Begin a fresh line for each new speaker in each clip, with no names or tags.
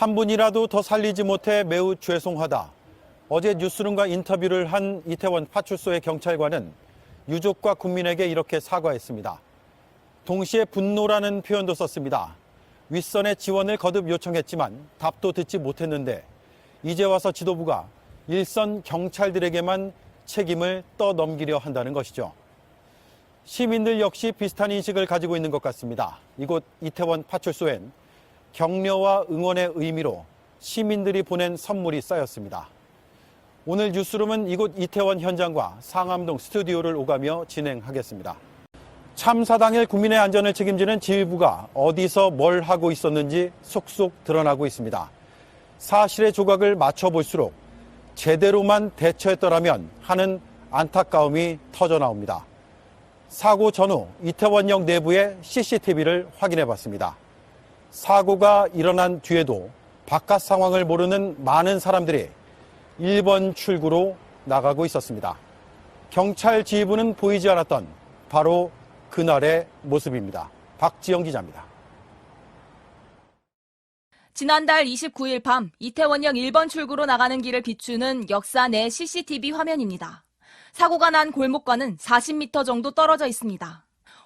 한 분이라도 더 살리지 못해 매우 죄송하다. 어제 뉴스룸과 인터뷰를 한 이태원 파출소의 경찰관은 유족과 국민에게 이렇게 사과했습니다. 동시에 분노라는 표현도 썼습니다. 윗선의 지원을 거듭 요청했지만 답도 듣지 못했는데 이제 와서 지도부가 일선 경찰들에게만 책임을 떠넘기려 한다는 것이죠. 시민들 역시 비슷한 인식을 가지고 있는 것 같습니다. 이곳 이태원 파출소엔 격려와 응원의 의미로 시민들이 보낸 선물이 쌓였습니다. 오늘 뉴스룸은 이곳 이태원 현장과 상암동 스튜디오를 오가며 진행하겠습니다. 참사 당일 국민의 안전을 책임지는 지휘부가 어디서 뭘 하고 있었는지 속속 드러나고 있습니다. 사실의 조각을 맞춰볼수록 제대로만 대처했더라면 하는 안타까움이 터져나옵니다. 사고 전후 이태원역 내부의 CCTV를 확인해봤습니다. 사고가 일어난 뒤에도 바깥 상황을 모르는 많은 사람들이 1번 출구로 나가고 있었습니다. 경찰 지휘부는 보이지 않았던 바로 그날의 모습입니다. 박지영 기자입니다.
지난달 29일 밤 이태원역 1번 출구로 나가는 길을 비추는 역사 내 CCTV 화면입니다. 사고가 난 골목과는 40m 정도 떨어져 있습니다.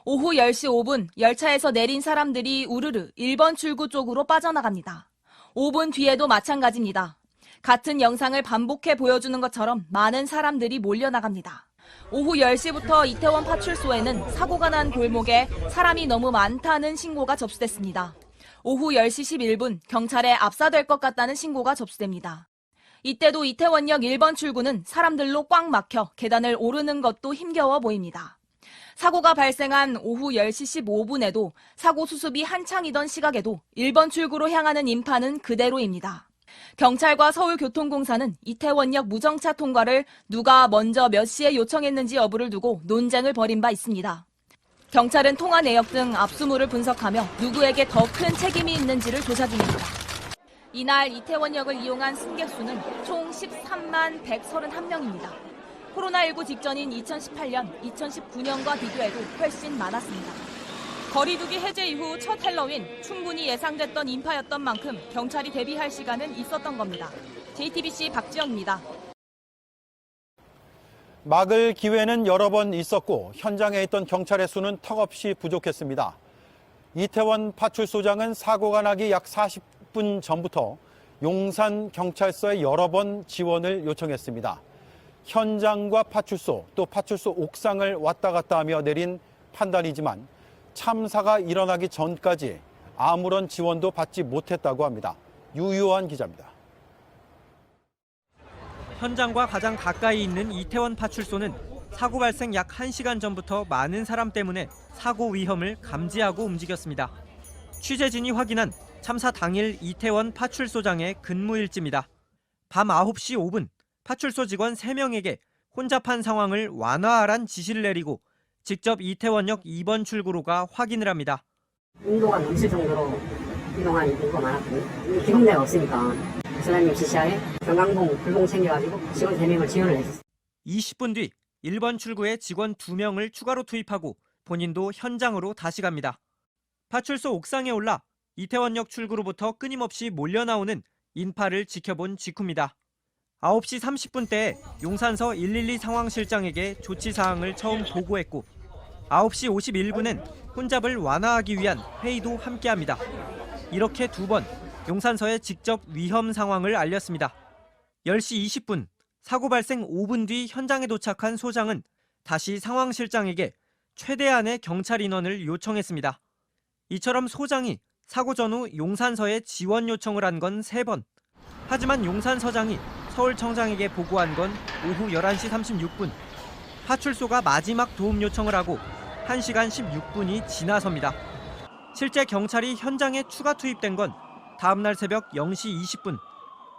오후 10시 5분 열차에서 내린 사람들이 우르르 1번 출구 쪽으로 빠져나갑니다. 5분 뒤에도 마찬가지입니다. 같은 영상을 반복해 보여주는 것처럼 많은 사람들이 몰려나갑니다. 오후 10시부터 이태원 파출소에는 사고가 난 골목에 사람이 너무 많다는 신고가 접수됐습니다. 오후 10시 11분 경찰에 압사될 것 같다는 신고가 접수됩니다. 이때도 이태원역 1번 출구는 사람들로 꽉 막혀 계단을 오르는 것도 힘겨워 보입니다. 사고가 발생한 오후 10시 15분에도 사고 수습이 한창이던 시각에도 1번 출구로 향하는 인파는 그대로입니다. 경찰과 서울교통공사는 이태원역 무정차 통과를 누가 먼저 몇 시에 요청했는지 여부를 두고 논쟁을 벌인 바 있습니다. 경찰은 통화 내역 등 압수물을 분석하며 누구에게 더 큰 책임이 있는지를 조사 중입니다. 이날 이태원역을 이용한 승객 수는 총 13만 131명입니다. 코로나19 직전인 2018년, 2019년과 비교해도 훨씬 많았습니다. 거리두기 해제 이후 첫 헬로윈, 충분히 예상됐던 인파였던 만큼 경찰이 대비할 시간은 있었던 겁니다. JTBC 박지영입니다.
막을 기회는 여러 번 있었고 현장에 있던 경찰의 수는 턱없이 부족했습니다. 이태원 파출소장은 사고가 나기 약 40분 전부터 용산 경찰서에 여러 번 지원을 요청했습니다. 현장과 파출소 또 파출소 옥상을 왔다 갔다 하며 내린 판단이지만 참사가 일어나기 전까지 아무런 지원도 받지 못했다고 합니다. 유효한 기자입니다.
현장과 가장 가까이 있는 이태원 파출소는 사고 발생 약 1시간 전부터 많은 사람 때문에 사고 위험을 감지하고 움직였습니다. 취재진이 확인한 참사 당일 이태원 파출소장의 근무일지입니다. 밤 9시 5분 파출소 직원 3명에게 혼잡한 상황을 완화하란 지시를 내리고 직접 이태원역 2번 출구로가 확인을 합니다.
인도가 넘칠 정도로 이동한 인구가 많았거든요. 기동대가 없으니까 소장님 지시하에 경강봉, 불봉 챙겨가지고 직원 3명을 지원을 했었어요.
20분 뒤 1번 출구에 직원 2명을 추가로 투입하고 본인도 현장으로 다시 갑니다. 파출소 옥상에 올라 이태원역 출구로부터 끊임없이 몰려나오는 인파를 지켜본 직후입니다. 9시 30분대에 용산서 112 상황실장에게 조치사항을 처음 보고했고 9시 51분엔 혼잡을 완화하기 위한 회의도 함께합니다. 이렇게 2번 용산서에 직접 위험 상황을 알렸습니다. 10시 20분 사고 발생 5분 뒤 현장에 도착한 소장은 다시 상황실장에게 최대한의 경찰 인원을 요청했습니다. 이처럼 소장이 사고 전후 용산서에 지원 요청을 한 건 3번. 하지만 용산서장이 서울청장에게 보고한 건 오후 11시 36분. 파출소가 마지막 도움 요청을 하고 1시간 16분이 지나섭니다. 실제 경찰이 현장에 추가 투입된 건 다음날 새벽 0시 20분.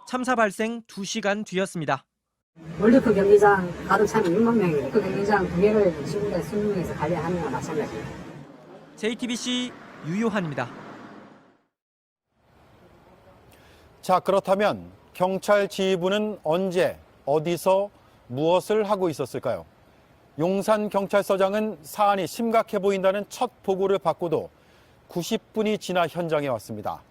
참사 발생 2시간 뒤였습니다.
월드컵 경기장 가득 차면 6만 명이에요. 그 경기장 2개를 지구대 20명에서 관리하는 거나 마찬가지입니다.
JTBC 유요한입니다.
자, 그렇다면 경찰 지휘부는 언제, 어디서, 무엇을 하고 있었을까요? 용산 경찰서장은 사안이 심각해 보인다는 첫 보고를 받고도 90분이 지나 현장에 왔습니다.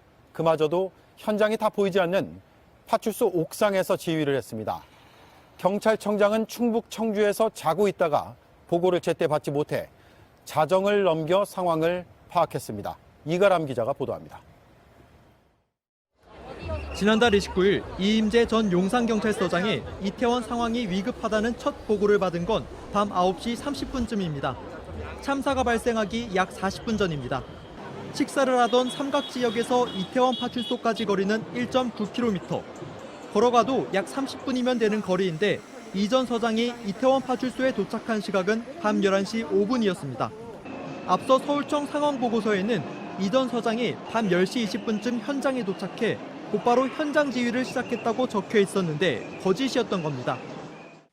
그마저도 현장이 다 보이지 않는 파출소 옥상에서 지휘를 했습니다. 경찰청장은 충북 청주에서 자고 있다가 보고를 제때 받지 못해 자정을 넘겨 상황을 파악했습니다. 이가람 기자가 보도합니다.
지난달 29일 이임재 전 용산경찰서장이 이태원 상황이 위급하다는 첫 보고를 받은 건 밤 9시 30분쯤입니다. 참사가 발생하기 약 40분 전입니다. 식사를 하던 삼각지역에서 이태원 파출소까지 거리는 1.9km. 걸어가도 약 30분이면 되는 거리인데 이 전 서장이 이태원 파출소에 도착한 시각은 밤 11시 5분이었습니다. 앞서 서울청 상황보고서에는 이 전 서장이 밤 10시 20분쯤 현장에 도착해 곧바로 현장 지휘를 시작했다고 적혀 있었는데 거짓이었던 겁니다.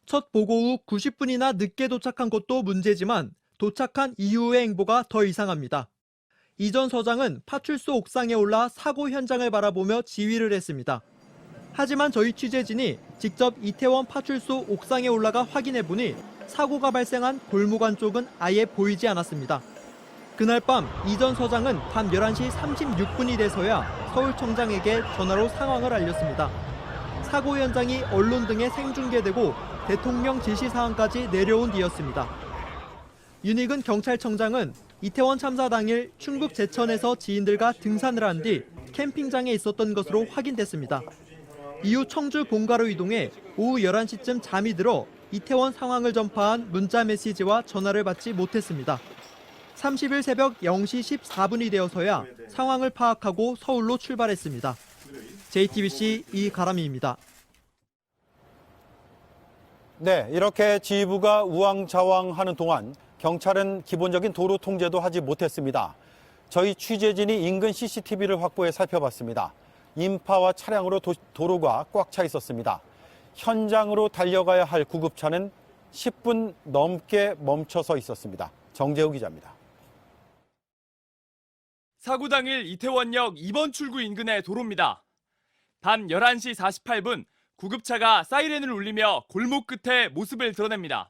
첫 보고 후 90분이나 늦게 도착한 것도 문제지만 도착한 이후의 행보가 더 이상합니다. 이 전 서장은 파출소 옥상에 올라 사고 현장을 바라보며 지휘를 했습니다. 하지만 저희 취재진이 직접 이태원 파출소 옥상에 올라가 확인해보니 사고가 발생한 골목 안쪽은 아예 보이지 않았습니다. 그날 밤 이 전 서장은 밤 11시 36분이 돼서야 서울청장에게 전화로 상황을 알렸습니다. 사고 현장이 언론 등에 생중계되고 대통령 지시사항까지 내려온 뒤였습니다. 윤익은 경찰청장은 이태원 참사 당일 충북 제천에서 지인들과 등산을 한 뒤 캠핑장에 있었던 것으로 확인됐습니다. 이후 청주 본가로 이동해 오후 11시쯤 잠이 들어 이태원 상황을 전파한 문자 메시지와 전화를 받지 못했습니다. 30일 새벽 0시 14분이 되어서야 상황을 파악하고 서울로 출발했습니다. JTBC 이가람이입니다.
네, 이렇게 지휘부가 우왕좌왕하는 동안 경찰은 기본적인 도로 통제도 하지 못했습니다. 저희 취재진이 인근 CCTV를 확보해 살펴봤습니다. 인파와 차량으로 도로가 꽉 차 있었습니다. 현장으로 달려가야 할 구급차는 10분 넘게 멈춰서 있었습니다. 정재우 기자입니다.
사고 당일 이태원역 2번 출구 인근의 도로입니다. 밤 11시 48분 구급차가 사이렌을 울리며 골목 끝에 모습을 드러냅니다.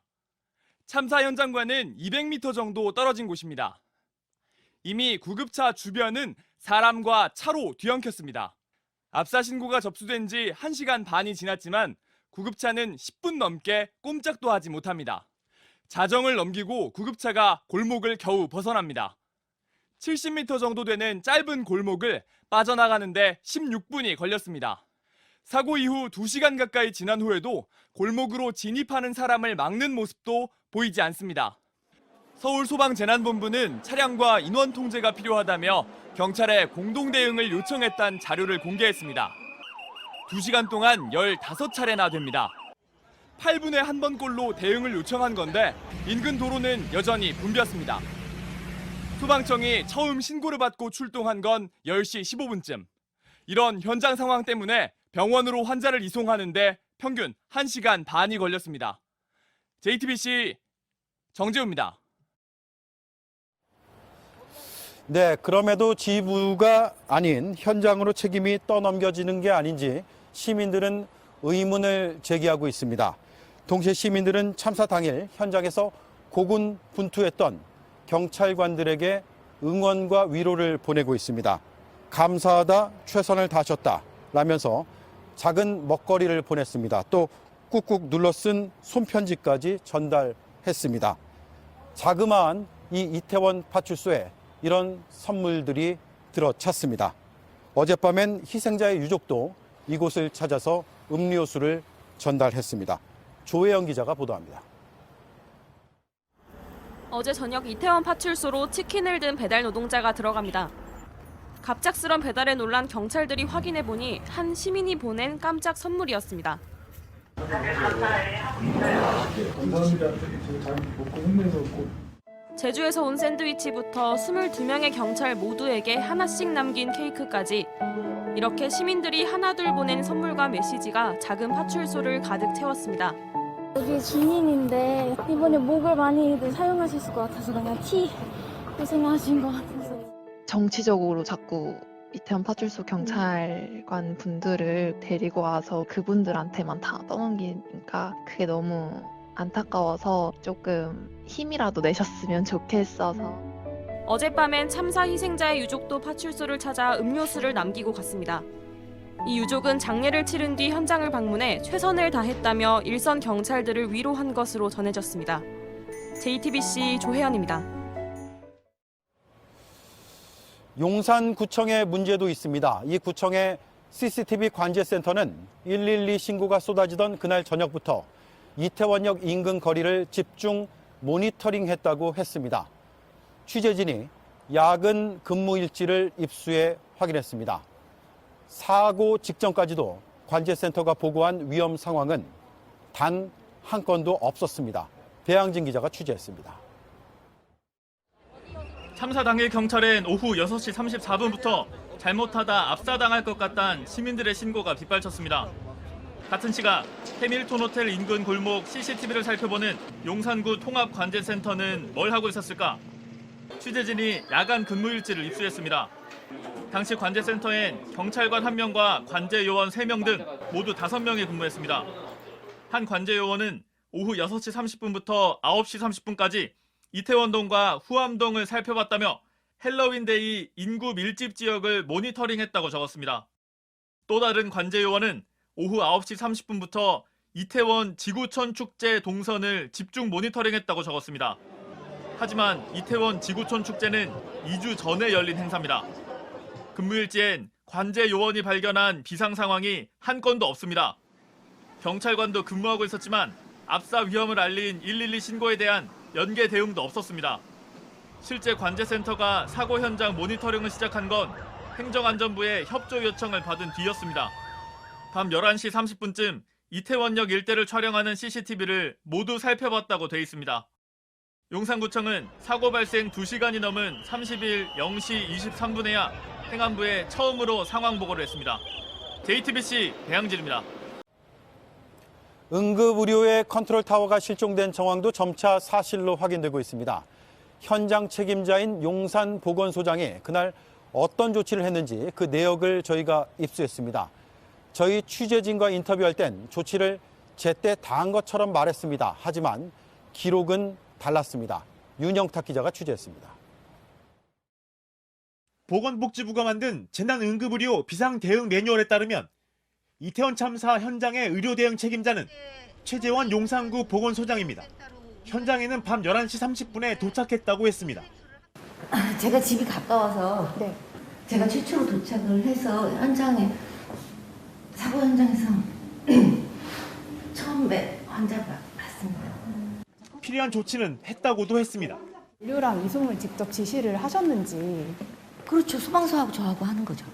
참사 현장과는 200m 정도 떨어진 곳입니다. 이미 구급차 주변은 사람과 차로 뒤엉켰습니다. 압사 신고가 접수된 지 1시간 반이 지났지만 구급차는 10분 넘게 꼼짝도 하지 못합니다. 자정을 넘기고 구급차가 골목을 겨우 벗어납니다. 70m 정도 되는 짧은 골목을 빠져나가는데 16분이 걸렸습니다. 사고 이후 2시간 가까이 지난 후에도 골목으로 진입하는 사람을 막는 모습도 보이지 않습니다. 서울소방재난본부는 차량과 인원 통제가 필요하다며 경찰에 공동 대응을 요청했다는 자료를 공개했습니다. 2시간 동안 15차례나 됩니다. 8분에 한 번꼴로 대응을 요청한 건데 인근 도로는 여전히 붐볐습니다. 소방청이 처음 신고를 받고 출동한 건 10시 15분쯤. 이런 현장 상황 때문에 병원으로 환자를 이송하는데 평균 1시간 반이 걸렸습니다. JTBC 정재우입니다.
네, 그럼에도 지휘부가 아닌 현장으로 책임이 떠넘겨지는 게 아닌지 시민들은 의문을 제기하고 있습니다. 동시에 시민들은 참사 당일 현장에서 고군분투했던 경찰관들에게 응원과 위로를 보내고 있습니다. 감사하다, 최선을 다하셨다 라면서 작은 먹거리를 보냈습니다. 또 꾹꾹 눌러 쓴 손편지까지 전달했습니다. 자그마한 이 이태원 파출소에 이런 선물들이 들어찼습니다. 어젯밤엔 희생자의 유족도 이곳을 찾아서 음료수를 전달했습니다. 조혜영 기자가 보도합니다.
어제 저녁 이태원 파출소로 치킨을 든 배달 노동자가 들어갑니다. 갑작스런 배달에 놀란 경찰들이 확인해보니 한 시민이 보낸 깜짝 선물이었습니다. 제주에서 온 샌드위치부터 22명의 경찰 모두에게 하나씩 남긴 케이크까지 이렇게 시민들이 하나둘 보낸 선물과 메시지가 작은 파출소를 가득 채웠습니다.
여기 주민인데 이번에 목을 많이들 사용하셨을 것 같아서 그냥 고생하신 것 같아서.
정치적으로 자꾸 이태원 파출소 경찰관 분들을 데리고 와서 그분들한테만 다 떠넘기니까 그게 너무 안타까워서 조금 힘이라도 내셨으면 좋겠어서.
어젯밤엔 참사 희생자의 유족도 파출소를 찾아 음료수를 남기고 갔습니다. 이 유족은 장례를 치른 뒤 현장을 방문해 최선을 다했다며 일선 경찰들을 위로한 것으로 전해졌습니다. JTBC 조혜연입니다.
용산구청의 문제도 있습니다. 이 구청의 CCTV 관제센터는 112 신고가 쏟아지던 그날 저녁부터 이태원역 인근 거리를 집중 모니터링했다고 했습니다. 취재진이 야근 근무 일지를 입수해 확인했습니다. 사고 직전까지도 관제센터가 보고한 위험 상황은 단 한 건도 없었습니다. 배양진 기자가 취재했습니다.
참사 당일 경찰엔 오후 6시 34분부터 잘못하다 압사당할 것 같다는 시민들의 신고가 빗발쳤습니다. 같은 시각 해밀턴 호텔 인근 골목 CCTV를 살펴보는 용산구 통합관제센터는 뭘 하고 있었을까? 취재진이 야간 근무일지를 입수했습니다. 당시 관제센터엔 경찰관 1명과 관제요원 3명 등 모두 5명이 근무했습니다. 한 관제요원은 오후 6시 30분부터 9시 30분까지 이태원동과 후암동을 살펴봤다며 헬로윈데이 인구 밀집 지역을 모니터링했다고 적었습니다. 또 다른 관제요원은 오후 9시 30분부터 이태원 지구촌 축제 동선을 집중 모니터링했다고 적었습니다. 하지만 이태원 지구촌 축제는 2주 전에 열린 행사입니다. 근무일지엔 관제요원이 발견한 비상 상황이 한 건도 없습니다. 경찰관도 근무하고 있었지만 압사 위험을 알린 112 신고에 대한 연계 대응도 없었습니다. 실제 관제센터가 사고 현장 모니터링을 시작한 건 행정안전부의 협조 요청을 받은 뒤였습니다. 밤 11시 30분쯤 이태원역 일대를 촬영하는 CCTV를 모두 살펴봤다고 돼 있습니다. 용산구청은 사고 발생 2시간이 넘은 30일 0시 23분에야 행안부에 처음으로 상황 보고를 했습니다. JTBC 배양진입니다.
응급의료의 컨트롤타워가 실종된 정황도 점차 사실로 확인되고 있습니다. 현장 책임자인 용산보건소장이 그날 어떤 조치를 했는지 그 내역을 저희가 입수했습니다. 저희 취재진과 인터뷰할 땐 조치를 제때 다한 것처럼 말했습니다. 하지만 기록은 달랐습니다. 윤영탁 기자가 취재했습니다.
보건복지부가 만든 재난응급의료 비상대응 매뉴얼에 따르면 이태원 참사 현장의 의료대응 책임자는 최재원 용산구 보건소장입니다. 현장에는 밤 11시 30분에 도착했다고 했습니다.
제가 집이 가까워서 제가 최초로 도착을 해서 사고 현장에서 처음에 환자가 봤습니다.
필요한 조치는 했다고도 했습니다.
의료랑 이송을 직접 지시를 하셨는지.
그렇죠. 소방서하고 저하고 하는 거죠.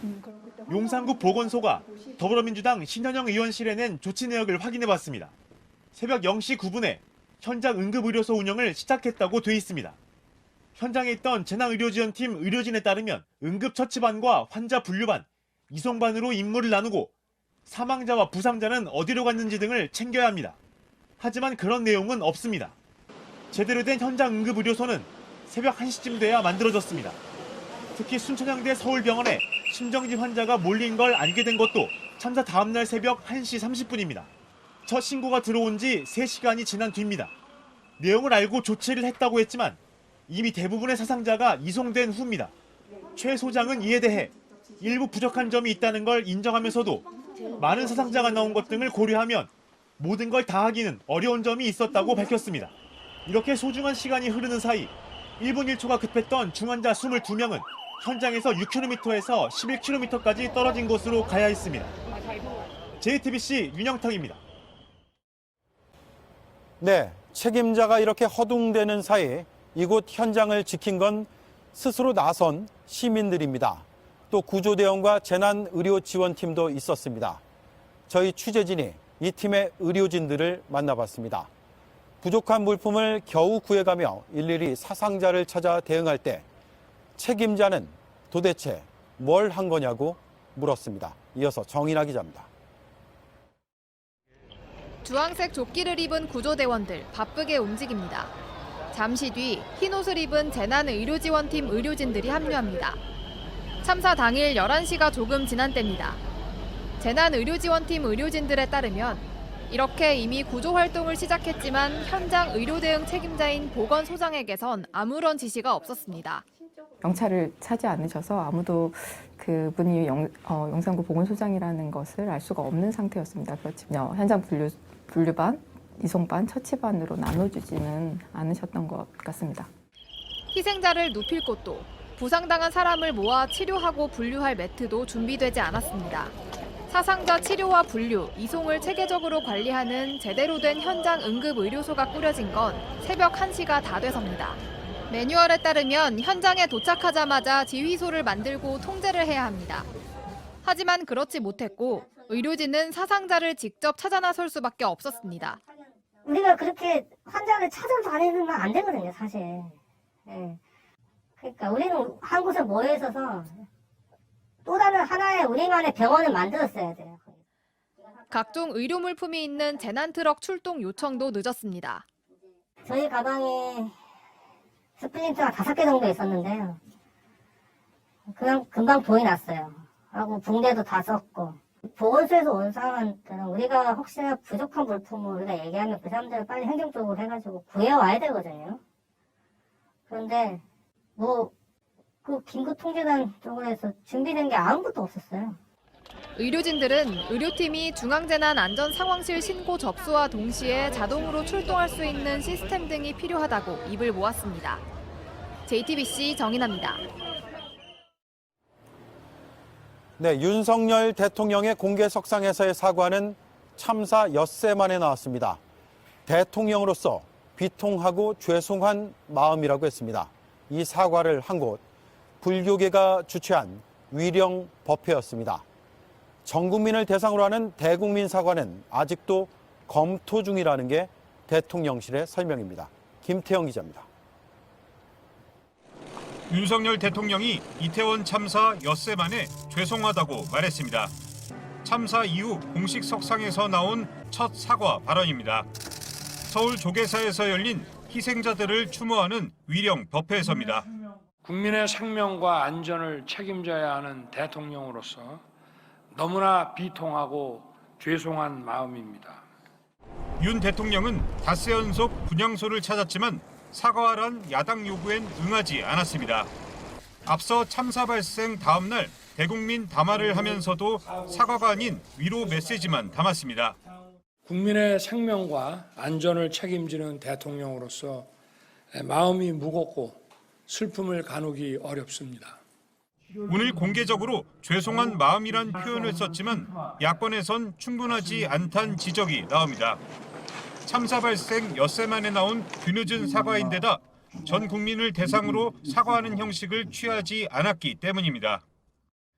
용산구 보건소가 더불어민주당 신현영 의원실에 낸 조치 내역을 확인해봤습니다. 새벽 0시 9분에 현장 응급의료소 운영을 시작했다고 돼 있습니다. 현장에 있던 재난의료지원팀 의료진에 따르면 응급처치반과 환자 분류반, 이송반으로 임무를 나누고 사망자와 부상자는 어디로 갔는지 등을 챙겨야 합니다. 하지만 그런 내용은 없습니다. 제대로 된 현장 응급의료소는 새벽 1시쯤 돼야 만들어졌습니다. 특히 순천향대 서울병원에 심정지 환자가 몰린 걸 알게 된 것도 참사 다음날 새벽 1시 30분입니다. 첫 신고가 들어온 지 3시간이 지난 뒤입니다. 내용을 알고 조치를 했다고 했지만 이미 대부분의 사상자가 이송된 후입니다. 최 소장은 이에 대해 일부 부족한 점이 있다는 걸 인정하면서도 많은 사상자가 나온 것 등을 고려하면 모든 걸 다 하기는 어려운 점이 있었다고 밝혔습니다. 이렇게 소중한 시간이 흐르는 사이 1분 1초가 급했던 중환자 22명은 현장에서 6km에서 11km까지 떨어진 곳으로 가야 했습니다. JTBC 윤영탁입니다.
네, 책임자가 이렇게 허둥대는 사이 이곳 현장을 지킨 건 스스로 나선 시민들입니다. 또 구조대원과 재난의료지원팀도 있었습니다. 저희 취재진이 이 팀의 의료진들을 만나봤습니다. 부족한 물품을 겨우 구해가며 일일이 사상자를 찾아 대응할 때 책임자는 도대체 뭘 한 거냐고 물었습니다. 이어서 정인아 기자입니다.
주황색 조끼를 입은 구조대원들 바쁘게 움직입니다. 잠시 뒤 흰옷을 입은 재난의료지원팀 의료진들이 합류합니다. 참사 당일 11시가 조금 지난 때입니다. 재난의료지원팀 의료진들에 따르면 이렇게 이미 구조활동을 시작했지만 현장 의료대응 책임자인 보건소장에게선 아무런 지시가 없었습니다.
영찰을 차지 않으셔서 아무도 그분이 용산구 보건소장이라는 것을 알 수가 없는 상태였습니다. 그렇지만 현장 분류반, 이송반, 처치반으로 나눠주지는 않으셨던 것 같습니다.
희생자를 눕힐 곳도 부상당한 사람을 모아 치료하고 분류할 매트도 준비되지 않았습니다. 사상자 치료와 분류, 이송을 체계적으로 관리하는 제대로 된 현장 응급의료소가 꾸려진 건 새벽 1시가 다 돼서입니다. 매뉴얼에 따르면 현장에 도착하자마자 지휘소를 만들고 통제를 해야 합니다. 하지만 그렇지 못했고 의료진은 사상자를 직접 찾아 나설 수밖에 없었습니다.
우리가 그렇게 환자를 찾아다니면 안 되거든요, 사실. 예. 그러니까 우리는 한 곳에 모여 있어서 또 다른 하나의 우리만의 병원을 만들었어야 돼요.
각종 의료 물품이 있는 재난트럭 출동 요청도 늦었습니다.
저희 가방에 스플린트가 5개 정도 있었는데요. 그냥 금방 돈이 났어요. 하고 붕대도 다 썼고. 보건소에서 온 사람한테는 우리가 혹시나 부족한 물품을 우리가 얘기하면 그 사람들을 빨리 행정적으로 해가지고 구해와야 되거든요. 그런데 그 긴급통제단 쪽으로 해서 준비된 게 아무것도 없었어요.
의료진들은 의료팀이 중앙재난안전상황실 신고 접수와 동시에 자동으로 출동할 수 있는 시스템 등이 필요하다고 입을 모았습니다. JTBC 정인아입니다.
네, 윤석열 대통령의 공개석상에서의 사과는 참사 엿새 만에 나왔습니다. 대통령으로서 비통하고 죄송한 마음이라고 했습니다. 이 사과를 한 곳, 불교계가 주최한 위령 법회였습니다. 전 국민을 대상으로 하는 대국민 사과는 아직도 검토 중이라는 게 대통령실의 설명입니다. 김태영 기자입니다.
윤석열 대통령이 이태원 참사 엿새 만에 죄송하다고 말했습니다. 참사 이후 공식 석상에서 나온 첫 사과 발언입니다. 서울 조계사에서 열린 희생자들을 추모하는 위령 법회에서입니다.
국민의 생명과 안전을 책임져야 하는 대통령으로서 너무나 비통하고 죄송한 마음입니다.
윤 대통령은 닷새 연속 분향소를 찾았지만 사과하란 야당 요구엔 응하지 않았습니다. 앞서 참사 발생 다음 날 대국민 담화를 하면서도 사과가 아닌 위로 메시지만 담았습니다.
국민의 생명과 안전을 책임지는 대통령으로서 마음이 무겁고 슬픔을 가누기 어렵습니다.
오늘 공개적으로 죄송한 마음이란 표현을 썼지만 야권에선 충분하지 않다는 지적이 나옵니다. 참사 발생 엿새 만에 나온 뒤늦은 사과인데다 전 국민을 대상으로 사과하는 형식을 취하지 않았기 때문입니다.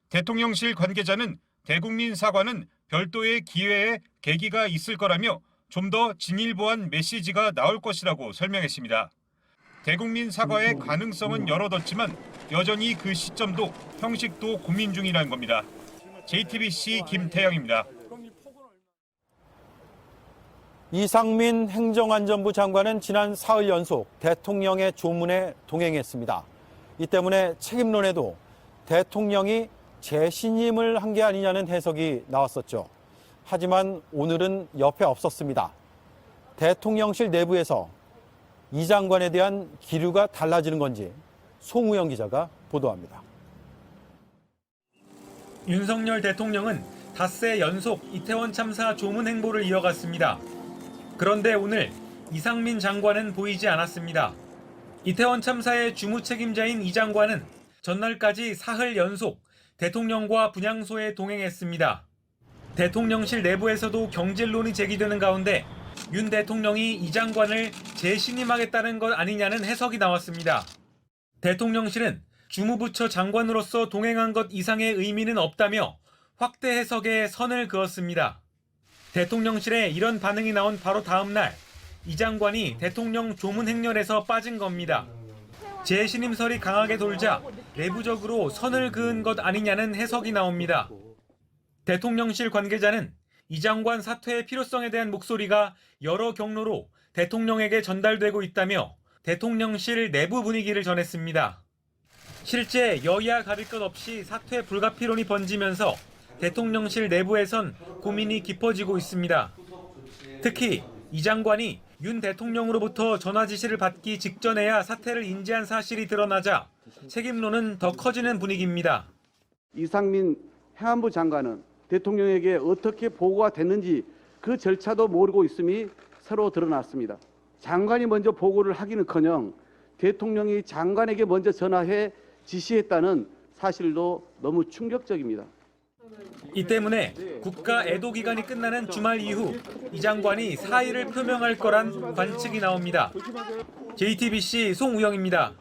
대통령실 관계자는 대국민 사과는 별도의 기회에 계기가 있을 거라며 좀 더 진일보한 메시지가 나올 것이라고 설명했습니다. 대국민 사과의 가능성은 열어뒀지만 여전히 그 시점도 형식도 고민 중이라는 겁니다. JTBC 김태영입니다.
이상민 행정안전부 장관은 지난 사흘 연속 대통령의 조문에 동행했습니다. 이 때문에 책임론에도 대통령이 재신임을 한 게 아니냐는 해석이 나왔었죠. 하지만 오늘은 옆에 없었습니다. 대통령실 내부에서 이 장관에 대한 기류가 달라지는 건지 송우영 기자가 보도합니다.
윤석열 대통령은 닷새 연속 이태원 참사 조문 행보를 이어갔습니다. 그런데 오늘 이상민 장관은 보이지 않았습니다. 이태원 참사의 주무 책임자인 이 장관은 전날까지 사흘 연속 대통령과 분향소에 동행했습니다. 대통령실 내부에서도 경질론이 제기되는 가운데 윤 대통령이 이 장관을 재신임하겠다는 것 아니냐는 해석이 나왔습니다. 대통령실은 주무부처 장관으로서 동행한 것 이상의 의미는 없다며 확대 해석에 선을 그었습니다. 대통령실에 이런 반응이 나온 바로 다음 날 이 장관이 대통령 조문 행렬에서 빠진 겁니다. 재신임설이 강하게 돌자 내부적으로 선을 그은 것 아니냐는 해석이 나옵니다. 대통령실 관계자는 이 장관 사퇴의 필요성에 대한 목소리가 여러 경로로 대통령에게 전달되고 있다며 대통령실 내부 분위기를 전했습니다. 실제 여야 가릴 것 없이 사퇴 불가피론이 번지면서 대통령실 내부에선 고민이 깊어지고 있습니다. 특히 이 장관이 윤 대통령으로부터 전화 지시를 받기 직전에야 사태를 인지한 사실이 드러나자 책임론은 더 커지는 분위기입니다.
이상민 행안부 장관은 대통령에게 어떻게 보고가 됐는지 그 절차도 모르고 있음이 새로 드러났습니다. 장관이 먼저 보고를 하기는커녕 대통령이 장관에게 먼저 전화해 지시했다는 사실도 너무 충격적입니다.
이 때문에 국가 애도 기간이 끝나는 주말 이후 이 장관이 사의를 표명할 거란 관측이 나옵니다. JTBC 송우영입니다.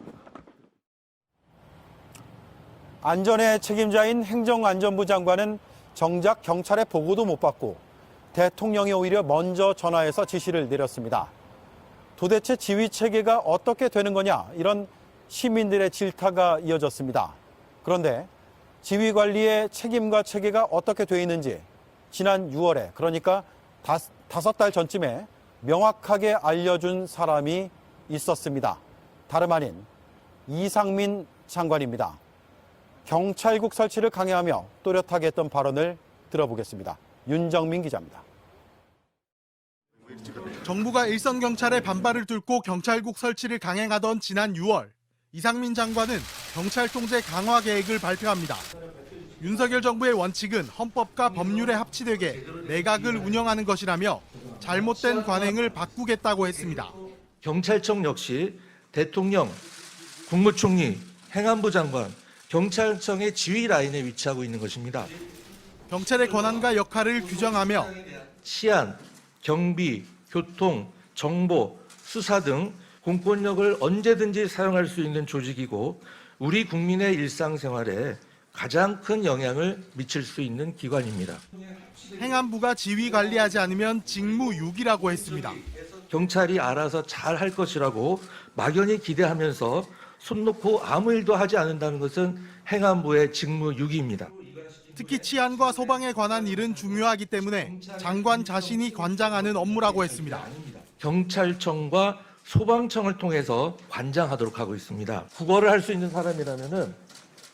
안전의 책임자인 행정안전부 장관은 정작 경찰의 보고도 못 받고 대통령이 오히려 먼저 전화해서 지시를 내렸습니다. 도대체 지휘 체계가 어떻게 되는 거냐, 이런 시민들의 질타가 이어졌습니다. 그런데 지휘 관리의 책임과 체계가 어떻게 돼 있는지 지난 6월에, 그러니까 5달 전쯤에 명확하게 알려준 사람이 있었습니다. 다름 아닌 이상민 장관입니다. 경찰국 설치를 강요하며 또렷하게 했던 발언을 들어보겠습니다. 윤정민 기자입니다.
정부가 일선 경찰의 반발을 뚫고 경찰국 설치를 강행하던 지난 6월, 이상민 장관은 경찰 통제 강화 계획을 발표합니다. 윤석열 정부의 원칙은 헌법과 법률에 합치되게 내각을 운영하는 것이라며 잘못된 관행을 바꾸겠다고 했습니다.
경찰청 역시 대통령, 국무총리, 행안부 장관, 경찰청의 지휘 라인에 위치하고 있는 것입니다.
경찰의 권한과 역할을 규정하며
치안, 경비, 교통, 정보, 수사 등 공권력을 언제든지 사용할 수 있는 조직이고 우리 국민의 일상생활에 가장 큰 영향을 미칠 수 있는 기관입니다.
행안부가 지휘 관리하지 않으면 직무유기라고 했습니다.
경찰이 알아서 잘 할 것이라고 막연히 기대하면서 손 놓고 아무 일도 하지 않는다는 것은 행안부의 직무유기입니다.
특히 치안과 소방에 관한 일은 중요하기 때문에 장관 자신이 관장하는 업무라고 했습니다.
경찰청과 소방청을 통해서 관장하도록 하고 있습니다. 국어를 할 수 있는 사람이라면은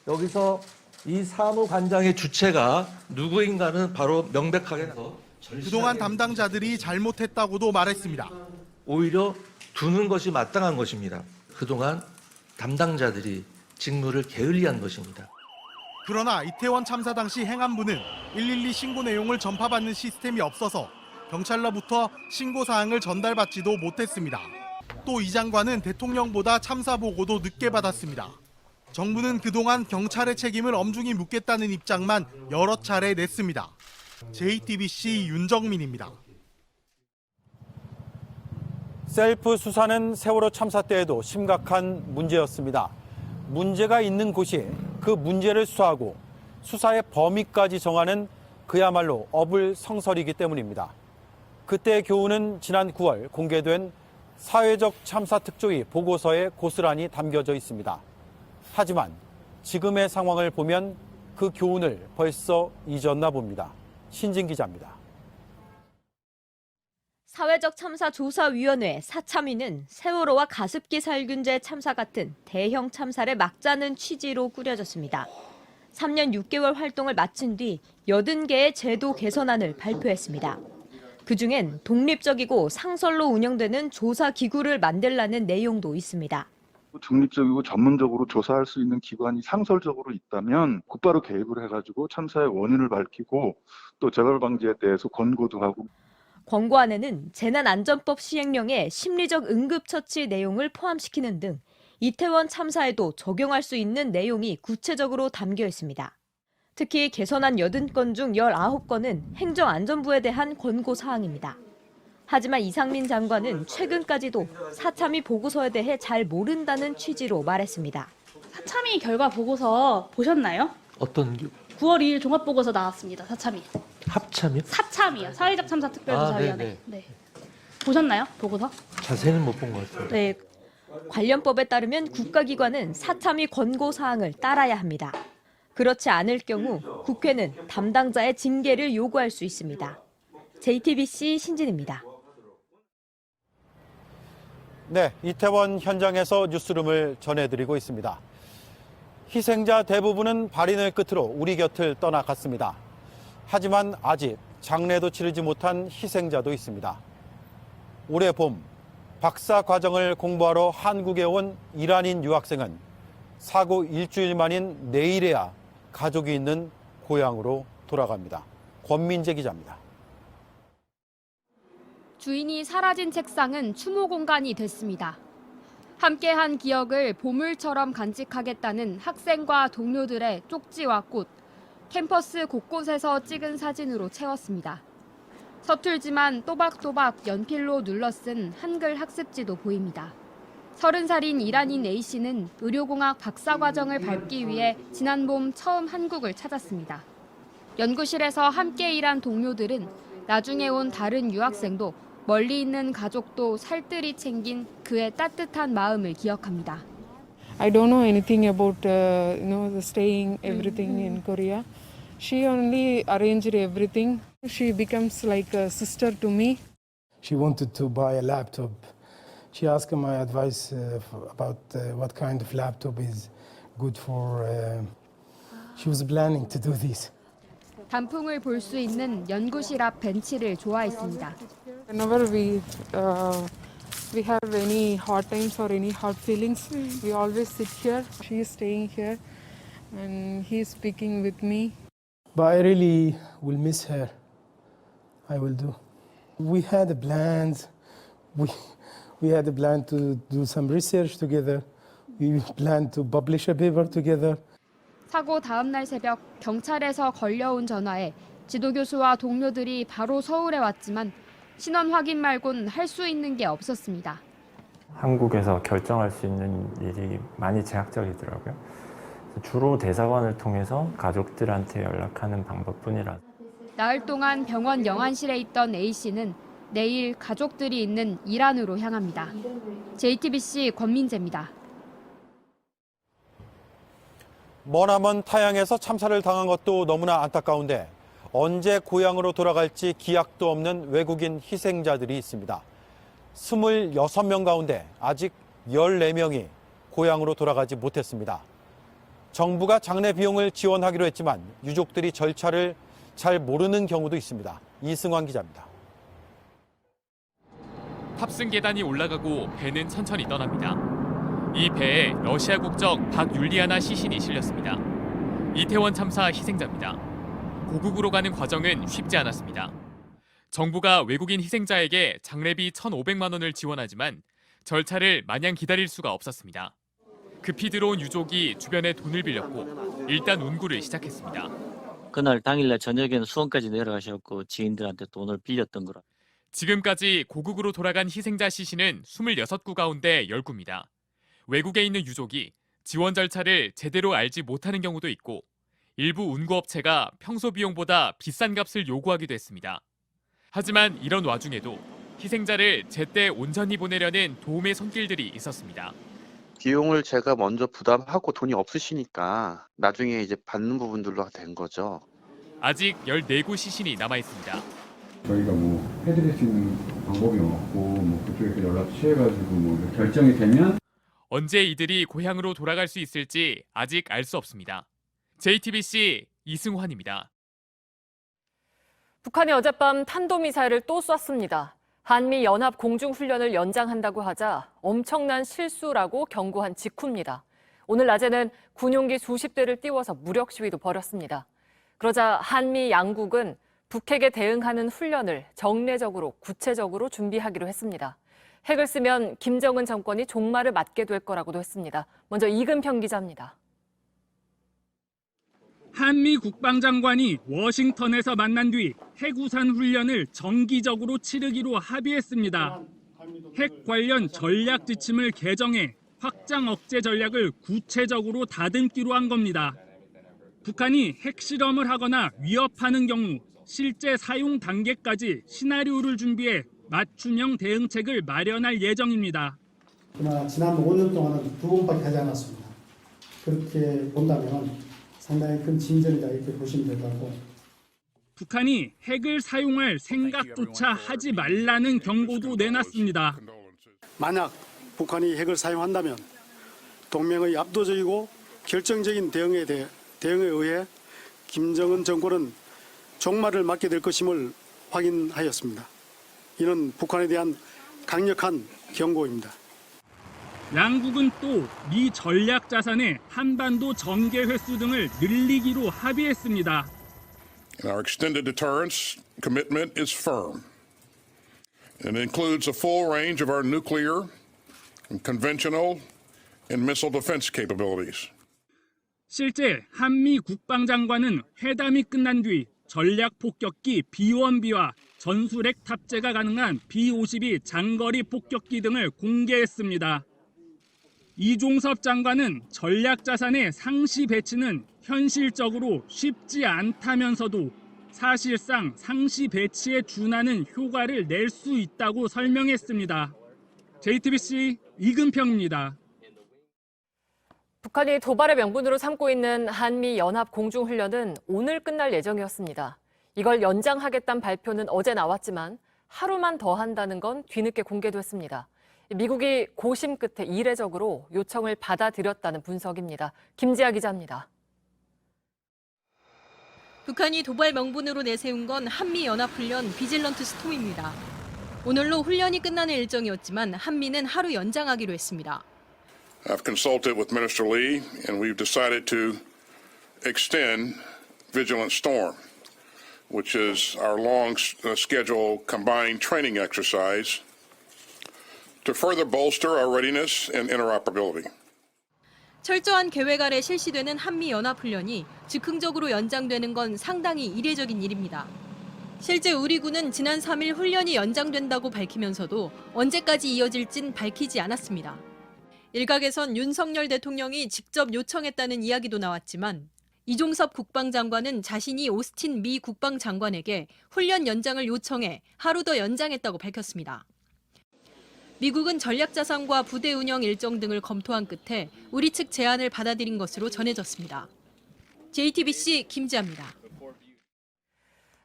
여기서 이 사무관장의 주체가 누구인가는 바로 명백하게 해서
그동안 담당자들이 잘못했다고도 말했습니다.
오히려 두는 것이 마땅한 것입니다. 그동안 담당자들이 직무를 게을리한 것입니다.
그러나 이태원 참사 당시 행안부는 112 신고 내용을 전파받는 시스템이 없어서 경찰로부터 신고 사항을 전달받지도 못했습니다. 또 이 장관은 대통령보다 참사 보고도 늦게 받았습니다. 정부는 그동안 경찰의 책임을 엄중히 묻겠다는 입장만 여러 차례 냈습니다. JTBC 윤정민입니다.
셀프 수사는 세월호 참사 때에도 심각한 문제였습니다. 문제가 있는 곳이 그 문제를 수사하고 수사의 범위까지 정하는 그야말로 어불성설이기 때문입니다. 그때의 교훈은 지난 9월 공개된 사회적 참사 특조위 보고서에 고스란히 담겨져 있습니다. 하지만 지금의 상황을 보면 그 교훈을 벌써 잊었나 봅니다. 신진 기자입니다.
사회적 참사 조사위원회 사참위는 세월호와 가습기 살균제 참사 같은 대형 참사를 막자는 취지로 꾸려졌습니다. 3년 6개월 활동을 마친 뒤 80개의 제도 개선안을 발표했습니다. 그중엔 독립적이고 상설로 운영되는 조사기구를 만들라는 내용도 있습니다.
중립적이고 전문적으로 조사할 수 있는 기관이 상설적으로 있다면 곧바로 개입을 해가지고 참사의 원인을 밝히고 또 재발 방지에 대해서 권고도 하고.
권고안에는 재난안전법 시행령에 심리적 응급처치 내용을 포함시키는 등 이태원 참사에도 적용할 수 있는 내용이 구체적으로 담겨 있습니다. 특히 개선안 80건 중 19건은 행정안전부에 대한 권고 사항입니다. 하지만 이상민 장관은 최근까지도 사참위 보고서에 대해 잘 모른다는 취지로 말했습니다.
사참위 결과 보고서 보셨나요?
어떤
9월 2일 종합보고서 나왔습니다. 사참위.
합참이요?
사참위요. 사회적 참사 특별조사위원회. 네. 보셨나요? 보고서?
자세히는 못 본 것 같습니다.
네.
관련법에 따르면 국가기관은 사참위 권고 사항을 따라야 합니다. 그렇지 않을 경우 국회는 담당자의 징계를 요구할 수 있습니다. JTBC 신진입니다.
네, 이태원 현장에서 뉴스룸을 전해드리고 있습니다. 희생자 대부분은 발인을 끝으로 우리 곁을 떠나갔습니다. 하지만 아직 장례도 치르지 못한 희생자도 있습니다. 올해 봄 박사 과정을 공부하러 한국에 온 이란인 유학생은 사고 일주일 만인 내일에야 가족이 있는 고향으로 돌아갑니다. 권민재 기자입니다.
주인이 사라진 책상은 추모 공간이 됐습니다. 함께한 기억을 보물처럼 간직하겠다는 학생과 동료들의 쪽지와 꽃, 캠퍼스 곳곳에서 찍은 사진으로 채웠습니다. 서툴지만 또박또박 연필로 눌러 쓴 한글 학습지도 보입니다. 30살인 이란인 A씨는 의료공학 박사과정을 밟기 위해 지난 봄 처음 한국을 찾았습니다. 연구실에서 함께 일한 동료들은 나중에 온 다른 유학생도 멀리 있는 가족도 살뜰히 챙긴 그의 따뜻한 마음을 기억합니다.
I don't know anything about the staying everything in Korea. She only arranged everything. She becomes like a sister to me.
She wanted to buy a laptop. She asked my advice about what kind of laptop is good for. She was planning to do this.
단풍을 볼 수 있는 연구실 앞 벤치를 좋아했습니다.
Whenever we have any hard times or any hard feelings, we always sit here. She is staying here, and he is speaking with me.
But I really will miss her. I will do. We had plans. We had a plan to do some research together. We planned to publish a paper together.
사고 다음 날 새벽 경찰에서 걸려온 전화에 지도교수와 동료들이 바로 서울에 왔지만 신원 확인 말곤 할 수 있는 게 없었습니다.
한국에서 결정할 수 있는 일이 많이 제약적이더라고요. 주로 대사관을 통해서 가족들한테 연락하는 방법뿐이라.
나흘 동안 병원 영안실에 있던 A씨는 내일 가족들이 있는 이란으로 향합니다. JTBC 권민재입니다.
머나먼 타양에서 참사를 당한 것도 너무나 안타까운데 언제 고향으로 돌아갈지 기약도 없는 외국인 희생자들이 있습니다. 26명 가운데 아직 14명이 고향으로 돌아가지 못했습니다. 정부가 장례 비용을 지원하기로 했지만 유족들이 절차를 잘 모르는 경우도 있습니다. 이승환 기자입니다.
탑승 계단이 올라가고 배는 천천히 떠납니다. 이 배에 러시아 국적 박율리아나 시신이 실렸습니다. 이태원 참사 희생자입니다. 고국으로 가는 과정은 쉽지 않았습니다. 정부가 외국인 희생자에게 장례비 1,500만 원을 지원하지만 절차를 마냥 기다릴 수가 없었습니다. 급히 들어온 유족이 주변에 돈을 빌렸고 일단 운구를 시작했습니다.
그날 당일날 저녁에는 수원까지 내려가셨고 지인들한테 돈을 빌렸던 거라.
지금까지 고국으로 돌아간 희생자 시신은 26구 가운데 10구입니다. 외국에 있는 유족이 지원 절차를 제대로 알지 못하는 경우도 있고 일부 운구업체가 평소 비용보다 비싼 값을 요구하기도 했습니다. 하지만 이런 와중에도 희생자를 제때 온전히 보내려는 도움의 손길들이 있었습니다.
비용을 제가 먼저 부담하고 돈이 없으시니까 나중에 이제 받는 부분들로 된 거죠.
아직 14구 시신이 남아 있습니다.
저희가 뭐 해드릴 수 있는 방법이 없고 뭐 그쪽에서 연락 취해가지고 뭐 결정이 되면
언제 이들이 고향으로 돌아갈 수 있을지 아직 알 수 없습니다. JTBC 이승환입니다.
북한이 어젯밤 탄도미사일을 또 쐈습니다. 한미 연합 공중훈련을 연장한다고 하자 엄청난 실수라고 경고한 직후입니다. 오늘 낮에는 군용기 수십 대를 띄워서 무력 시위도 벌였습니다. 그러자 한미 양국은 북핵에 대응하는 훈련을 정례적으로 구체적으로 준비하기로 했습니다. 핵을 쓰면 김정은 정권이 종말을 맞게 될 거라고도 했습니다. 먼저 이근평 기자입니다.
한미 국방장관이 워싱턴에서 만난 뒤 핵우산 훈련을 정기적으로 치르기로 합의했습니다. 핵 관련 전략 지침을 개정해 확장 억제 전략을 구체적으로 다듬기로 한 겁니다. 북한이 핵실험을 하거나 위협하는 경우 실제 사용 단계까지 시나리오를 준비해 맞춤형 대응책을 마련할 예정입니다.
그러나 지난 5년 동안은 2번밖에 하지 않았습니다. 그렇게 본다면 상당히 큰 진전이다 이렇게 보시면 될 것 같고.
북한이 핵을 사용할 생각조차 하지 말라는 경고도 내놨습니다.
만약 북한이 핵을 사용한다면 동맹의 압도적이고 결정적인 대응에 의해 김정은 정권은 종말을 맞게 될 것임을 확인하였습니다. 이는 북한에 대한 강력한 경고입니다.
양국은 또 미 전략 자산의 한반도 전개 횟수 등을 늘리기로 합의했습니다.
Our extended deterrence commitment is firm. It includes a full range of our nuclear, conventional, and missile defense capabilities.
실제 한미 국방장관은 회담이 끝난 뒤 전략 폭격기 B-1B와 전술핵 탑재가 가능한 B-52 장거리 폭격기 등을 공개했습니다. 이종섭 장관은 전략 자산의 상시 배치는 현실적으로 쉽지 않다면서도 사실상 상시 배치에 준하는 효과를 낼 수 있다고 설명했습니다. JTBC 이근평입니다.
북한이 도발의 명분으로 삼고 있는 한미 연합 공중훈련은 오늘 끝날 예정이었습니다. 이걸 연장하겠다는 발표는 어제 나왔지만 하루만 더 한다는 건 뒤늦게 공개됐습니다. 미국이 고심 끝에 이례적으로 요청을 받아들였다는 분석입니다. 김지아 기자입니다.
북한이 도발 명분으로 내세운 건 한미연합훈련 비질런트 스톰입니다. 오늘로 훈련이 끝나는 일정이었지만 한미는 하루 연장하기로 했습니다.
I've consulted with Minister Lee, and we've decided to extend Vigilant Storm, which is our long-scheduled combined training exercise, to further bolster our readiness and interoperability.
철저한 계획 아래 실시되는 한미연합훈련이 즉흥적으로 연장되는 건 상당히 이례적인 일입니다. 실제 우리 군은 지난 3일 훈련이 연장된다고 밝히면서도 언제까지 이어질진 밝히지 않았습니다. 일각에선 윤석열 대통령이 직접 요청했다는 이야기도 나왔지만 이종섭 국방장관은 자신이 오스틴 미 국방장관에게 훈련 연장을 요청해 하루 더 연장했다고 밝혔습니다. 미국은 전략자산과 부대 운영 일정 등을 검토한 끝에 우리 측 제안을 받아들인 것으로 전해졌습니다. JTBC 김지아입니다.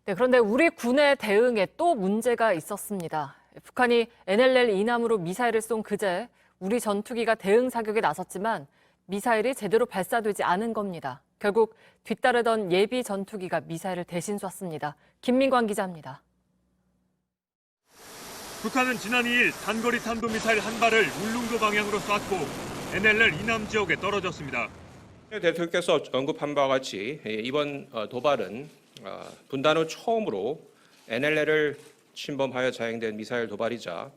네, 그런데 우리 군의 대응에 또 문제가 있었습니다. 북한이 NLL 이남으로 미사일을 쏜 그제 우리 전투기가 대응 사격에 나섰지만 미사일이 제대로 발사되지 않은 겁니다. 결국 뒤따르던 예비 전투기가 미사일을 대신 쐈습니다. 김민광 기자입니다.
북한은 지난 2일 단거리 탄도미사일 한 발을 울릉도 방향으로 쐈고 NLL 이남 지역에 떨어졌습니다.
대통령께서 언급한 바와 같이 이번 도발은 분단 후 처음으로 NLL을 침범하여 자행된 미사일 도발이자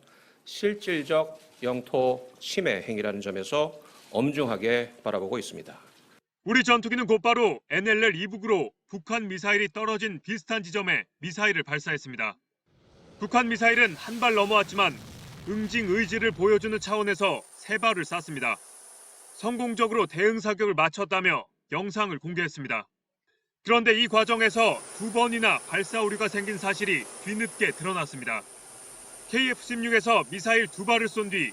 실질적 영토 침해 행위라는 점에서 엄중하게 바라보고 있습니다.
우리 전투기는 곧바로 NLL 이북으로 북한 미사일이 떨어진 비슷한 지점에 미사일을 발사했습니다. 북한 미사일은 한 발 넘어왔지만 응징 의지를 보여주는 차원에서 3발을 쐈습니다. 성공적으로 대응 사격을 마쳤다며 영상을 공개했습니다. 그런데 이 과정에서 2번이나 발사 오류가 생긴 사실이 뒤늦게 드러났습니다. KF-16에서 미사일 2발을 쏜 뒤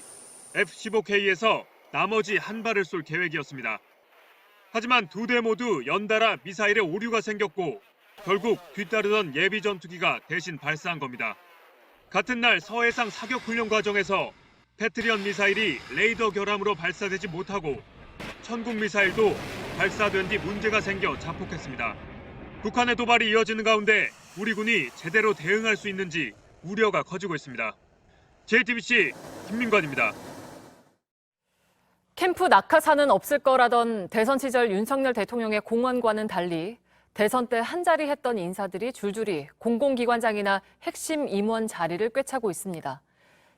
F-15K에서 나머지 한 발을 쏠 계획이었습니다. 하지만 2대 모두 연달아 미사일에 오류가 생겼고 결국 뒤따르던 예비 전투기가 대신 발사한 겁니다. 같은 날 서해상 사격 훈련 과정에서 패트리언 미사일이 레이더 결함으로 발사되지 못하고 천국 미사일도 발사된 뒤 문제가 생겨 자폭했습니다. 북한의 도발이 이어지는 가운데 우리 군이 제대로 대응할 수 있는지 우려가 커지고 있습니다. JTBC 김민관입니다.
캠프 낙하산은 없을 거라던 대선 시절 윤석열 대통령의 공언과는 달리 대선 때 한자리 했던 인사들이 줄줄이 공공기관장이나 핵심 임원 자리를 꿰차고 있습니다.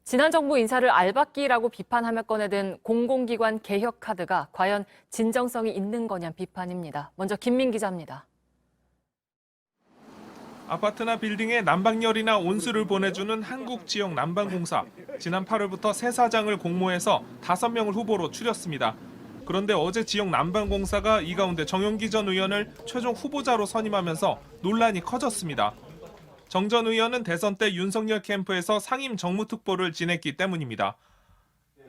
지난 정부 인사를 알박기라고 비판하며 꺼내든 공공기관 개혁 카드가 과연 진정성이 있는 거냐는 비판입니다. 먼저 김민 기자입니다.
아파트나 빌딩에 난방열이나 온수를 보내주는 한국지역 난방공사. 지난 8월부터 새 사장을 공모해서 5명을 후보로 추렸습니다. 그런데 어제 지역 난방공사가 이 가운데 정용기 전 의원을 최종 후보자로 선임하면서 논란이 커졌습니다. 정 전 의원은 대선 때 윤석열 캠프에서 상임 정무특보를 지냈기 때문입니다.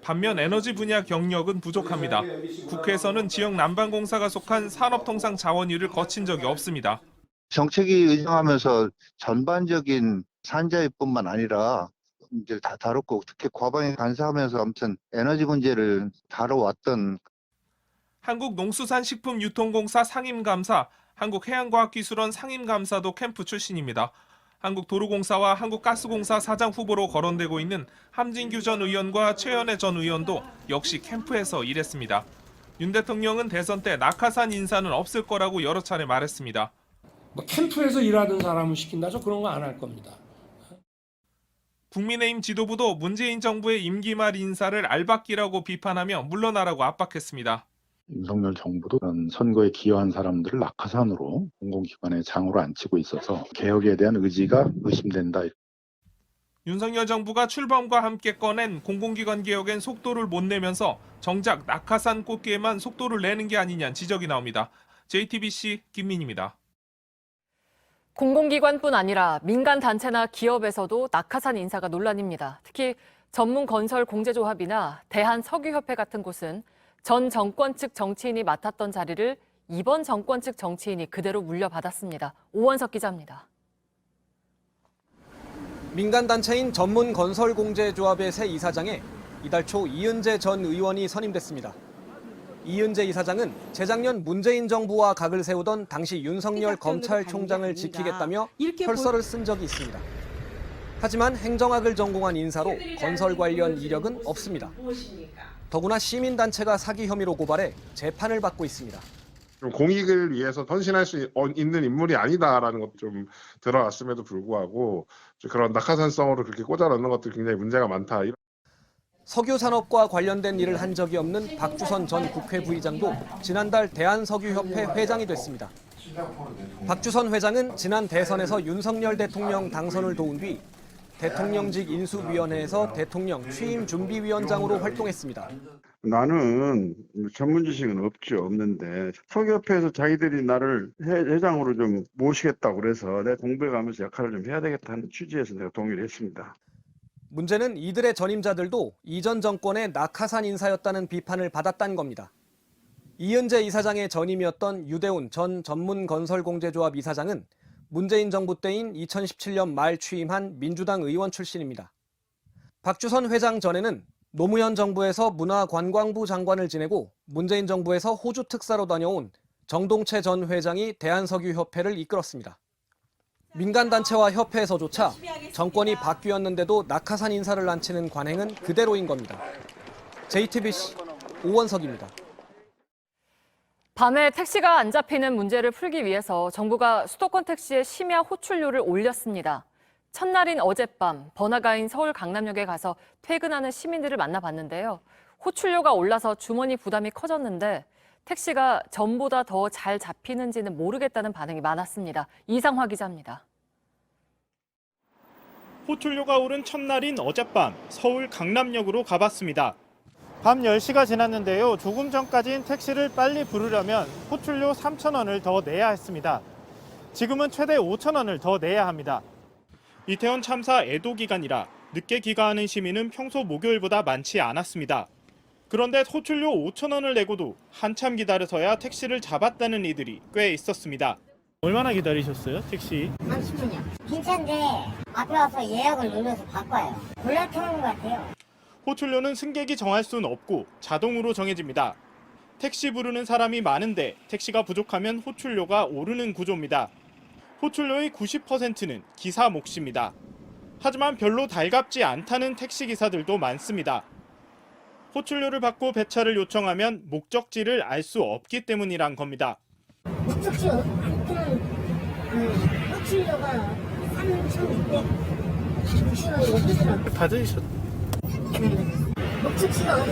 반면 에너지 분야 경력은 부족합니다. 국회에서는 지역 난방공사가 속한 산업통상자원위를 거친 적이 없습니다.
정책위 의장하면서 전반적인 산자위뿐만 아니라 이제 다 다뤘고 특히 과방위 간사하면서 아무튼 에너지 문제를 다뤄왔던
한국농수산식품유통공사 상임감사, 한국해양과학기술원 상임감사도 캠프 출신입니다. 한국도로공사와 한국가스공사 사장 후보로 거론되고 있는 함진규 전 의원과 최연애 전 의원도 역시 캠프에서 일했습니다. 윤 대통령은 대선 때 낙하산 인사는 없을 거라고 여러 차례 말했습니다.
캠프에서 일하던 사람을 시킨다? 저 그런 거 안 할 겁니다.
국민의힘 지도부도 문재인 정부의 임기 말 인사를 알박기라고 비판하며 물러나라고 압박했습니다.
윤석열 정부도 그런 선거에 기여한 사람들을 낙하산으로 공공기관의 장으로 앉히고 있어서 개혁에 대한 의지가 의심된다.
윤석열 정부가 출범과 함께 꺼낸 공공기관 개혁엔 속도를 못 내면서 정작 낙하산 꽂기에만 속도를 내는 게 아니냐는 지적이 나옵니다. JTBC 김민희입니다.
공공기관뿐 아니라 민간 단체나 기업에서도 낙하산 인사가 논란입니다. 특히 전문건설공제조합이나 대한석유협회 같은 곳은 전 정권 측 정치인이 맡았던 자리를 이번 정권 측 정치인이 그대로 물려받았습니다. 오원석 기자입니다.
민간단체인 전문건설공제조합의 새 이사장에 이달 초 이은재 전 의원이 선임됐습니다. 이은재 이사장은 재작년 문재인 정부와 각을 세우던 당시 윤석열 검찰총장을 지키겠다며 혈서를 쓴 적이 있습니다. 하지만 행정학을 전공한 인사로 건설 관련 이력은 없습니다. 더구나 시민단체가 사기 혐의로 고발해 재판을 받고 있습니다.
공익을 위해서 헌신할 수 있는 인물이 아니다라는 것도 좀 드러났음에도 불구하고 그런 낙하산성으로 그렇게 꽂아넣는 것도 굉장히 문제가 많다.
석유산업과 관련된 일을 한 적이 없는 박주선 전 국회 부의장도 지난달 대한석유협회 회장이 됐습니다. 박주선 회장은 지난 대선에서 윤석열 대통령 당선을 도운 뒤 대통령직 인수위원회에서 대통령 취임준비위원장으로 활동했습니다.
나는 전문 지식은 없는데 석유협회에서 자기들이 나를 회장으로 좀 모시겠다고 그래서 내 공부해가면서 역할을 좀 해야 되겠다 하는 취지에서 내가 동의를 했습니다.
문제는 이들의 전임자들도 이전 정권의 낙하산 인사였다는 비판을 받았다는 겁니다. 이은재 이사장의 전임이었던 유대훈 전 전문건설공제조합 이사장은 문재인 정부 때인 2017년 말 취임한 민주당 의원 출신입니다. 박주선 회장 전에는 노무현 정부에서 문화관광부 장관을 지내고 문재인 정부에서 호주 특사로 다녀온 정동채 전 회장이 대한석유협회를 이끌었습니다. 민간단체와 협회에서조차 정권이 바뀌었는데도 낙하산 인사를 안치는 관행은 그대로인 겁니다. JTBC 오원석입니다.
밤에 택시가 안 잡히는 문제를 풀기 위해서 정부가 수도권 택시의 심야 호출료를 올렸습니다. 첫날인 어젯밤 번화가인 서울 강남역에 가서 퇴근하는 시민들을 만나봤는데요. 호출료가 올라서 주머니 부담이 커졌는데 택시가 전보다 더 잘 잡히는지는 모르겠다는 반응이 많았습니다. 이상화 기자입니다.
호출료가 오른 첫날인 어젯밤 서울 강남역으로 가봤습니다. 밤 10시가 지났는데요. 조금 전까지는 택시를 빨리 부르려면 호출료 3,000원을 더 내야 했습니다. 지금은 최대 5,000원을 더 내야 합니다. 이태원 참사 애도 기간이라 늦게 귀가하는 시민은 평소 목요일보다 많지 않았습니다. 그런데 호출료 5,000원을 내고도 한참 기다려서야 택시를 잡았다는 이들이 꽤 있었습니다. 얼마나 기다리셨어요, 택시?
30분이요. 괜찮은데 앞에 와서 예약을 눌러서 바꿔요. 곤란한 것 같아요.
호출료는 승객이 정할 수는 없고 자동으로 정해집니다. 택시 부르는 사람이 많은데 택시가 부족하면 호출료가 오르는 구조입니다. 호출료의 90%는 기사 몫입니다. 하지만 별로 달갑지 않다는 택시기사들도 많습니다. 호출료를 받고 배차를 요청하면 목적지를 알 수 없기 때문이란 겁니다.
목적지 아무튼 호출료가 3,660원이거든요.
받으셨죠?
목적지가 어디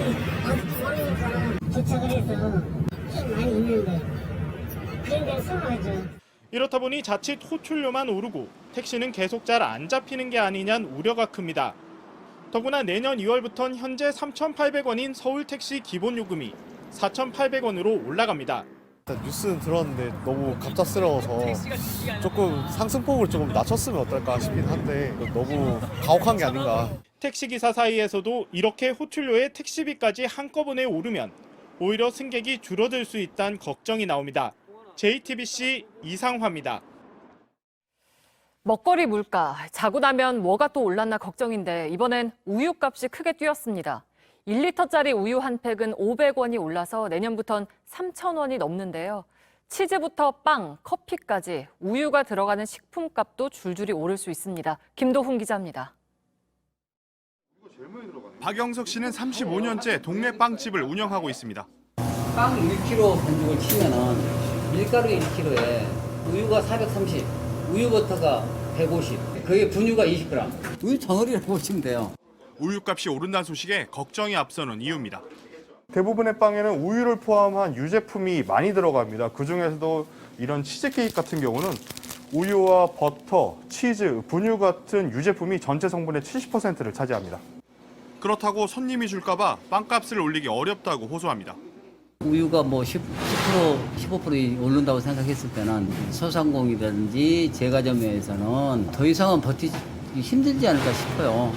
모르니까 도착을 해서 좀 많이 있는데 그런 데를 선호하죠.
이렇다 보니 자칫 호출료만 오르고 택시는 계속 잘 안 잡히는 게 아니냐는 우려가 큽니다. 더구나 내년 2월부터는 현재 3,800원인 서울택시 기본요금이 4,800원으로 올라갑니다.
뉴스는 들었는데 너무 갑작스러워서 조금 상승폭을 조금 낮췄으면 어떨까 싶긴 한데 너무 가혹한 게 아닌가.
택시기사 사이에서도 이렇게 호출료에 택시비까지 한꺼번에 오르면 오히려 승객이 줄어들 수 있다는 걱정이 나옵니다. JTBC 이상화입니다.
먹거리 물가, 자고 나면 뭐가 또 올랐나 걱정인데 이번엔 우유값이 크게 뛰었습니다. 1리터짜리 우유 한 팩은 500원이 올라서 내년부턴 3,000원이 넘는데요. 치즈부터 빵, 커피까지 우유가 들어가는 식품값도 줄줄이 오를 수 있습니다. 김도훈 기자입니다.
박영석 씨는 35년째 동네 빵집을 운영하고 있습니다.
빵 1kg 반죽을 치면은 밀가루 1kg에 우유가 430, 우유버터가 150, 그게 분유가 20g. 우유 덩어리라고 보시면 돼요.
우유값이 오른다는 소식에 걱정이 앞서는 이유입니다.
대부분의 빵에는 우유를 포함한 유제품이 많이 들어갑니다. 그중에서도 이런 치즈케이크 같은 경우는 우유와 버터, 치즈, 분유 같은 유제품이 전체 성분의 70%를 차지합니다. 그렇다고 손님이 줄까 봐 빵값을 올리기 어렵다고 호소합니다.
우유가 뭐 10%, 15% 오른다고 생각했을 때는 소상공이라든지 제과점에서는 더 이상은 버티기 힘들지 않을까 싶어요.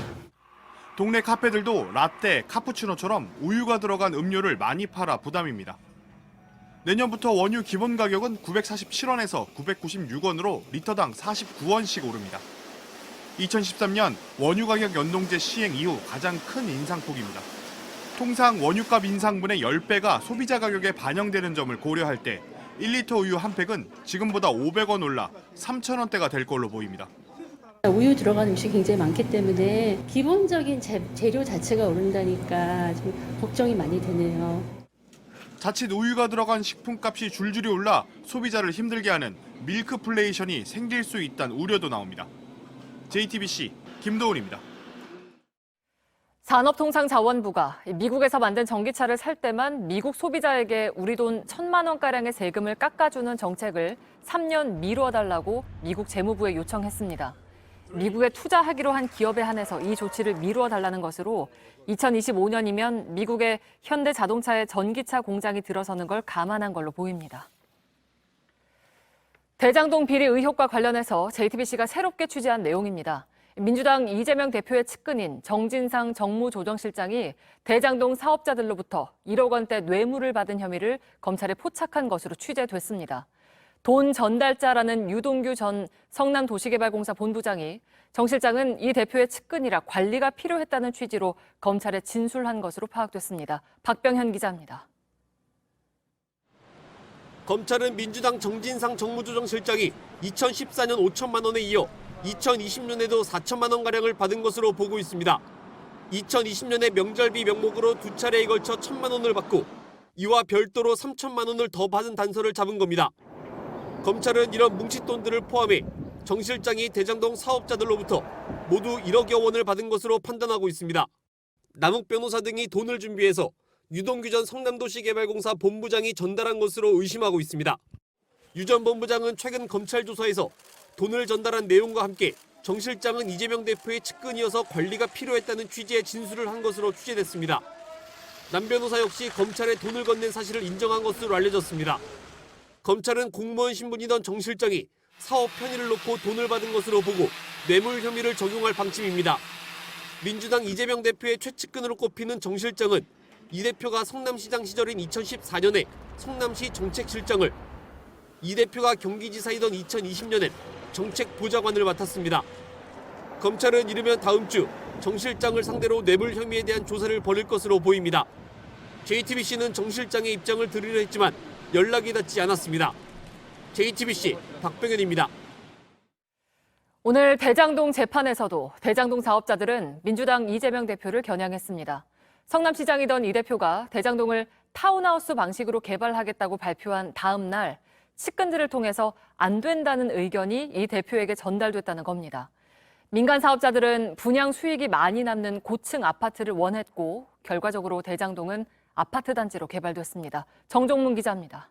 동네 카페들도 라떼, 카푸치노처럼 우유가 들어간 음료를 많이 팔아 부담입니다. 내년부터 원유 기본 가격은 947원에서 996원으로 리터당 49원씩 오릅니다. 2013년 원유 가격 연동제 시행 이후 가장 큰 인상폭입니다. 통상 원유값 인상분의 10배가 소비자 가격에 반영되는 점을 고려할 때 1리터 우유 한 팩은 지금보다 500원 올라 3,000원대가 될 걸로 보입니다.
우유 들어간 음식이 굉장히 많기 때문에 기본적인 재료 자체가 오른다니까 좀 걱정이 많이 되네요.
자칫 우유가 들어간 식품값이 줄줄이 올라 소비자를 힘들게 하는 밀크플레이션이 생길 수 있다는 우려도 나옵니다. JTBC 김도훈입니다.
산업통상자원부가 미국에서 만든 전기차를 살 때만 미국 소비자에게 우리 돈 1,000만 원가량의 세금을 깎아주는 정책을 3년 미뤄달라고 미국 재무부에 요청했습니다. 미국에 투자하기로 한 기업에 한해서 이 조치를 미루어 달라는 것으로 2025년이면 미국의 현대자동차의 전기차 공장이 들어서는 걸 감안한 걸로 보입니다. 대장동 비리 의혹과 관련해서 JTBC가 새롭게 취재한 내용입니다. 민주당 이재명 대표의 측근인 정진상 정무조정실장이 대장동 사업자들로부터 1억 원대 뇌물을 받은 혐의를 검찰에 포착한 것으로 취재됐습니다. 돈 전달자라는 유동규 전 성남도시개발공사 본부장이 정 실장은 이 대표의 측근이라 관리가 필요했다는 취지로 검찰에 진술한 것으로 파악됐습니다. 박병현 기자입니다.
검찰은 민주당 정진상 정무조정실장이 2014년 5천만 원에 이어 2020년에도 4천만 원가량을 받은 것으로 보고 있습니다. 2020년에 명절비 명목으로 2차례에 걸쳐 1,000만 원을 받고 이와 별도로 3천만 원을 더 받은 단서를 잡은 겁니다. 검찰은 이런 뭉칫돈들을 포함해 정 실장이 대장동 사업자들로부터 모두 1억여 원을 받은 것으로 판단하고 있습니다. 남욱 변호사 등이 돈을 준비해서 유동규 전 성남도시개발공사 본부장이 전달한 것으로 의심하고 있습니다. 유 전 본부장은 최근 검찰 조사에서 돈을 전달한 내용과 함께 정 실장은 이재명 대표의 측근이어서 관리가 필요했다는 취지의 진술을 한 것으로 취재됐습니다. 남 변호사 역시 검찰에 돈을 건넨 사실을 인정한 것으로 알려졌습니다. 검찰은 공무원 신분이던 정 실장이 사업 편의를 놓고 돈을 받은 것으로 보고 뇌물 혐의를 적용할 방침입니다. 민주당 이재명 대표의 최측근으로 꼽히는 정 실장은 이 대표가 성남시장 시절인 2014년에 성남시 정책실장을, 이 대표가 경기지사이던 2020년엔 정책보좌관을 맡았습니다. 검찰은 이르면 다음 주 정 실장을 상대로 뇌물 혐의에 대한 조사를 벌일 것으로 보입니다. JTBC는 정 실장의 입장을 들으려 했지만 연락이 닿지 않았습니다. JTBC 박병현입니다.
오늘 대장동 재판에서도 대장동 사업자들은 민주당 이재명 대표를 겨냥했습니다. 성남시장이던 이 대표가 대장동을 타운하우스 방식으로 개발하겠다고 발표한 다음 날 측근들을 통해서 안 된다는 의견이 이 대표에게 전달됐다는 겁니다. 민간 사업자들은 분양 수익이 많이 남는 고층 아파트를 원했고 결과적으로 대장동은 아파트 단지로 개발됐습니다. 정종문 기자입니다.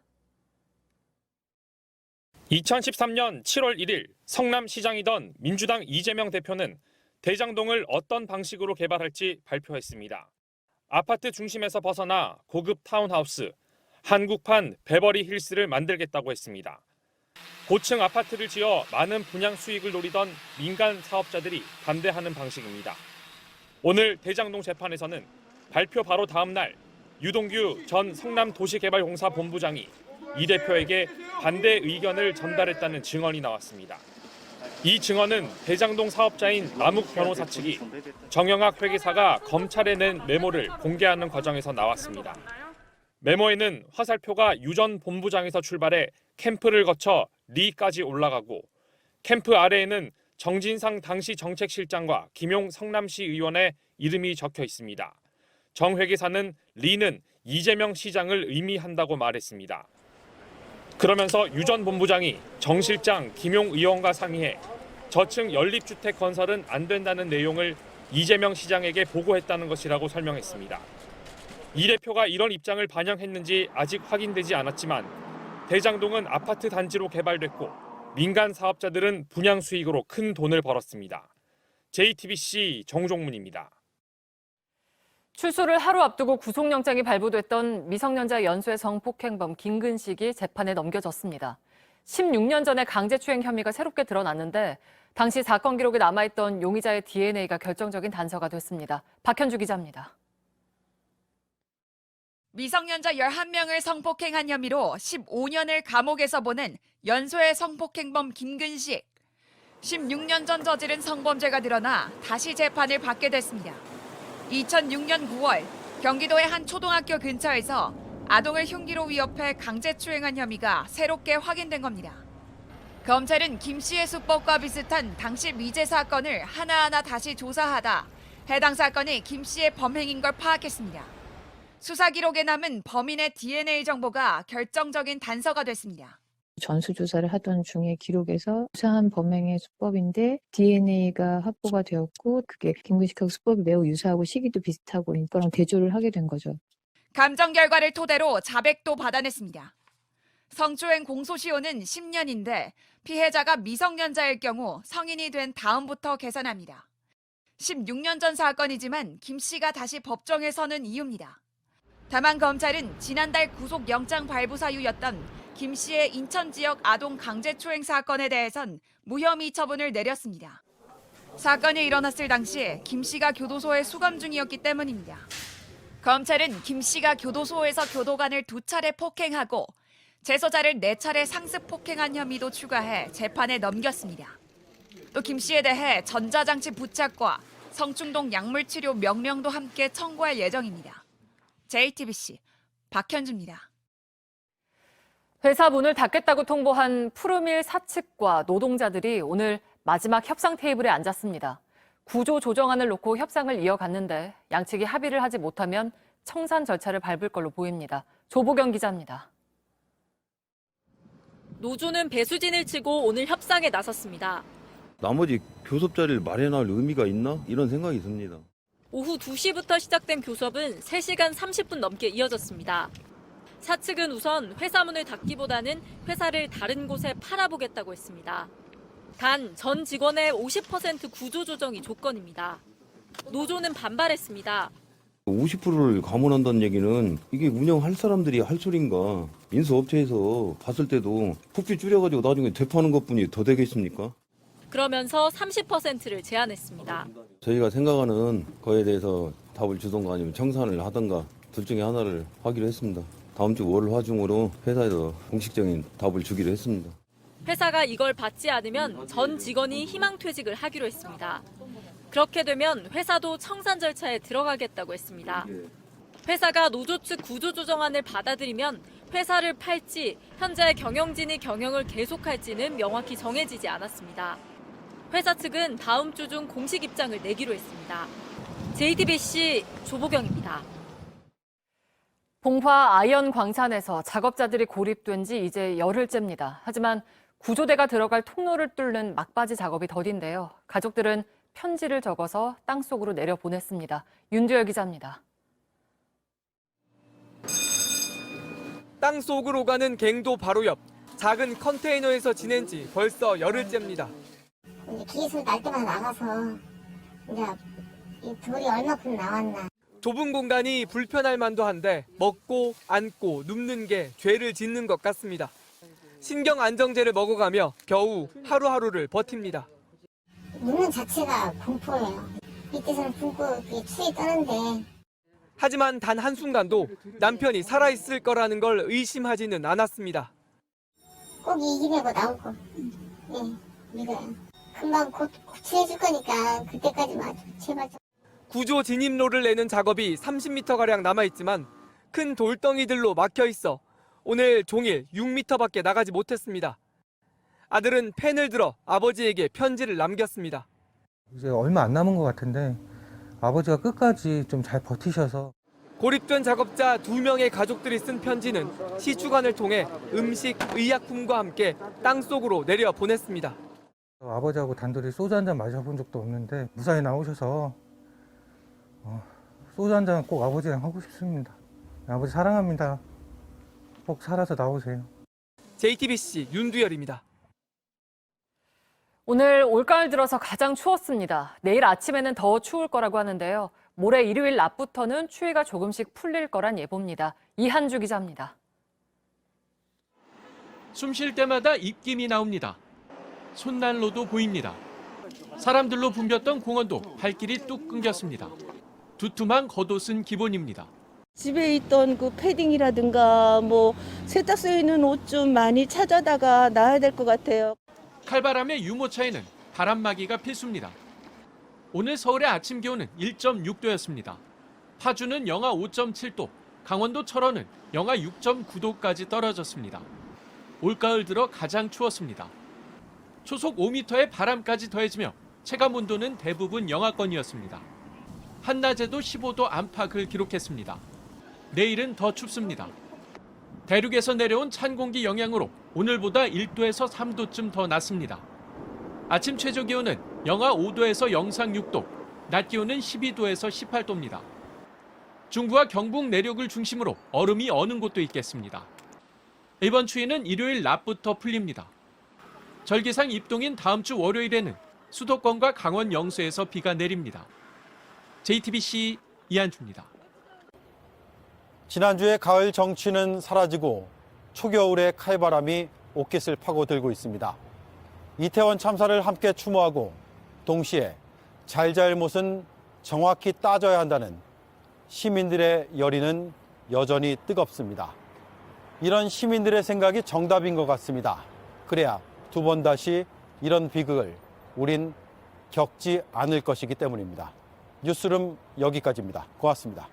2013년 7월 1일 성남시장이던 민주당 이재명 대표는 대장동을 어떤 방식으로 개발할지 발표했습니다. 아파트 중심에서 벗어나 고급 타운하우스, 한국판 베버리 힐스를 만들겠다고 했습니다. 고층 아파트를 지어 많은 분양 수익을 노리던 민간 사업자들이 반대하는 방식입니다. 오늘 대장동 재판에서는 발표 바로 다음 날 유동규 전 성남도시개발공사 본부장이 이 대표에게 반대 의견을 전달했다는 증언이 나왔습니다. 이 증언은 대장동 사업자인 남욱 변호사 측이 정영학 회계사가 검찰에 낸 메모를 공개하는 과정에서 나왔습니다. 메모에는 화살표가 유 전 본부장에서 출발해 캠프를 거쳐 리까지 올라가고 캠프 아래에는 정진상 당시 정책실장과 김용 성남시 의원의 이름이 적혀 있습니다. 정 회계사는 리는 이재명 시장을 의미한다고 말했습니다. 그러면서 유 전 본부장이 정 실장, 김용 의원과 상의해 저층 연립주택 건설은 안 된다는 내용을 이재명 시장에게 보고했다는 것이라고 설명했습니다. 이 대표가 이런 입장을 반영했는지 아직 확인되지 않았지만 대장동은 아파트 단지로 개발됐고 민간 사업자들은 분양 수익으로 큰 돈을 벌었습니다. JTBC 정종문입니다.
출소를 하루 앞두고 구속영장이 발부됐던 미성년자 연쇄 성폭행범 김근식이 재판에 넘겨졌습니다. 16년 전에 강제추행 혐의가 새롭게 드러났는데 당시 사건 기록에 남아있던 용의자의 DNA가 결정적인 단서가 됐습니다. 박현주 기자입니다.
미성년자 11명을 성폭행한 혐의로 15년을 감옥에서 보낸 연쇄 성폭행범 김근식. 16년 전 저지른 성범죄가 드러나 다시 재판을 받게 됐습니다. 2006년 9월 경기도의 한 초등학교 근처에서 아동을 흉기로 위협해 강제추행한 혐의가 새롭게 확인된 겁니다. 검찰은 김 씨의 수법과 비슷한 당시 미제 사건을 하나하나 다시 조사하다 해당 사건이 김 씨의 범행인 걸 파악했습니다. 수사 기록에 남은 범인의 DNA 정보가 결정적인 단서가 됐습니다.
전수조사를 하던 중에 기록에서 유사한 범행의 수법인데 DNA가 확보가 되었고 그게 김근식하고 수법이 매우 유사하고 시기도 비슷하고 이거랑 대조를 하게 된 거죠.
감정 결과를 토대로 자백도 받아냈습니다. 성추행 공소시효는 10년인데 피해자가 미성년자일 경우 성인이 된 다음부터 계산합니다. 16년 전 사건이지만 김 씨가 다시 법정에 서는 이유입니다. 다만 검찰은 지난달 구속영장 발부 사유였던 김 씨의 인천 지역 아동 강제추행 사건에 대해선 무혐의 처분을 내렸습니다. 사건이 일어났을 당시 김 씨가 교도소에 수감 중이었기 때문입니다. 검찰은 김 씨가 교도소에서 교도관을 2차례 폭행하고 재소자를 4차례 상습 폭행한 혐의도 추가해 재판에 넘겼습니다. 또 김 씨에 대해 전자장치 부착과 성충동 약물치료 명령도 함께 청구할 예정입니다. JTBC 박현주입니다.
회사 문을 닫겠다고 통보한 푸르밀 사측과 노동자들이 오늘 마지막 협상 테이블에 앉았습니다. 구조 조정안을 놓고 협상을 이어갔는데 양측이 합의를 하지 못하면 청산 절차를 밟을 걸로 보입니다. 조보경 기자입니다.
노조는 배수진을 치고 오늘 협상에 나섰습니다.
나머지 교섭 자리를 마련할 의미가 있나? 이런 생각이 듭니다.
오후 2시부터 시작된 교섭은 3시간 30분 넘게 이어졌습니다. 사측은 우선 회사 문을 닫기보다는 회사를 다른 곳에 팔아보겠다고 했습니다. 단 전 직원의 50% 구조조정이 조건입니다. 노조는 반발했습니다.
50%를 감원한다는 얘기는 이게 운영할 사람들이 할 소린가? 인수업체에서 봤을 때도 폭비 줄여가지고 나중에 되파는 것뿐이 더 되겠습니까?
그러면서 30%를 제안했습니다.
저희가 생각하는 거에 대해서 답을 주던가 아니면 청산을 하던가 둘 중에 하나를 하기로 했습니다. 다음 주 월, 화 중으로 회사에서 공식적인 답을 주기로 했습니다.
회사가 이걸 받지 않으면 전 직원이 희망퇴직을 하기로 했습니다. 그렇게 되면 회사도 청산 절차에 들어가겠다고 했습니다. 회사가 노조 측 구조조정안을 받아들이면 회사를 팔지 현재 경영진이 경영을 계속할지는 명확히 정해지지 않았습니다. 회사 측은 다음 주 중 공식 입장을 내기로 했습니다. JTBC 조보경입니다.
봉화 아이언 광산에서 작업자들이 고립된 지 이제 열흘째입니다. 하지만 구조대가 들어갈 통로를 뚫는 막바지 작업이 더딘데요. 가족들은 편지를 적어서 땅속으로 내려보냈습니다. 윤두열 기자입니다.
땅속으로 가는 갱도 바로 옆 작은 컨테이너에서 지낸 지 벌써 열흘째입니다.
기술 날 때마다 나가서 이제 이 돌이 얼마큼 나왔나.
좁은 공간이 불편할 만도 한데 먹고 앉고 눕는 게 죄를 짓는 것 같습니다. 신경 안정제를 먹어가며 겨우 하루하루를 버팁니다.
눕는 자체가 공포예요. 밑에서는 붓고 추위 떠는데.
하지만 단 한순간도 남편이 살아있을 거라는 걸 의심하지는 않았습니다.
꼭 이기내고 나올 거. 네, 믿어요. 금방 곧 치해줄 거니까 그때까지만 제발 좀.
구조 진입로를 내는 작업이 30m가량 남아있지만 큰 돌덩이들로 막혀있어 오늘 종일 6m밖에 나가지 못했습니다. 아들은 펜을 들어 아버지에게 편지를 남겼습니다.
이제 얼마 안 남은 것 같은데 아버지가 끝까지 좀 잘 버티셔서.
고립된 작업자 2명의 가족들이 쓴 편지는 시주관을 통해 음식, 의약품과 함께 땅속으로 내려 보냈습니다.
아버지하고 단둘이 소주 한잔 마셔본 적도 없는데 무사히 나오셔서 소주 한잔 꼭 아버지랑 하고 싶습니다. 아버지 사랑합니다. 꼭 살아서 나오세요.
JTBC 윤두열입니다.
오늘 올가을 들어서 가장 추웠습니다. 내일 아침에는 더 추울 거라고 하는데요. 모레 일요일 낮부터는 추위가 조금씩 풀릴 거란 예보입니다. 이한주 기자입니다.
숨 쉴 때마다 입김이 나옵니다. 손난로도 보입니다. 사람들로 붐볐던 공원도 발길이 뚝 끊겼습니다. 두툼한 겉옷은 기본입니다.
집에 있던 그 패딩이라든가 뭐 세탁소에 있는 옷 좀 많이 찾아다가 놔야 될 것 같아요.
칼바람의 유모차에는 바람막이가 필수입니다. 오늘 서울의 아침 기온은 1.6도였습니다. 파주는 영하 5.7도, 강원도 철원은 영하 6.9도까지 떨어졌습니다. 올가을 들어 가장 추웠습니다. 초속 5m의 바람까지 더해지며 체감 온도는 대부분 영하권이었습니다. 한낮에도 15도 안팎을 기록했습니다. 내일은 더 춥습니다. 대륙에서 내려온 찬 공기 영향으로 오늘보다 1도에서 3도쯤 더 낮습니다. 아침 최저 기온은 영하 5도에서 영상 6도, 낮 기온은 12도에서 18도입니다. 중부와 경북 내륙을 중심으로 얼음이 어는 곳도 있겠습니다. 이번 추위는 일요일 낮부터 풀립니다. 절기상 입동인 다음 주 월요일에는 수도권과 강원 영서에서 비가 내립니다. JTBC 이한주입니다.
지난주에 가을 정취는 사라지고 초겨울의 칼바람이 옷깃을 파고들고 있습니다. 이태원 참사를 함께 추모하고 동시에 잘잘못은 정확히 따져야 한다는 시민들의 열의는 여전히 뜨겁습니다. 이런 시민들의 생각이 정답인 것 같습니다. 그래야 두 번 다시 이런 비극을 우린 겪지 않을 것이기 때문입니다. 뉴스룸 여기까지입니다. 고맙습니다.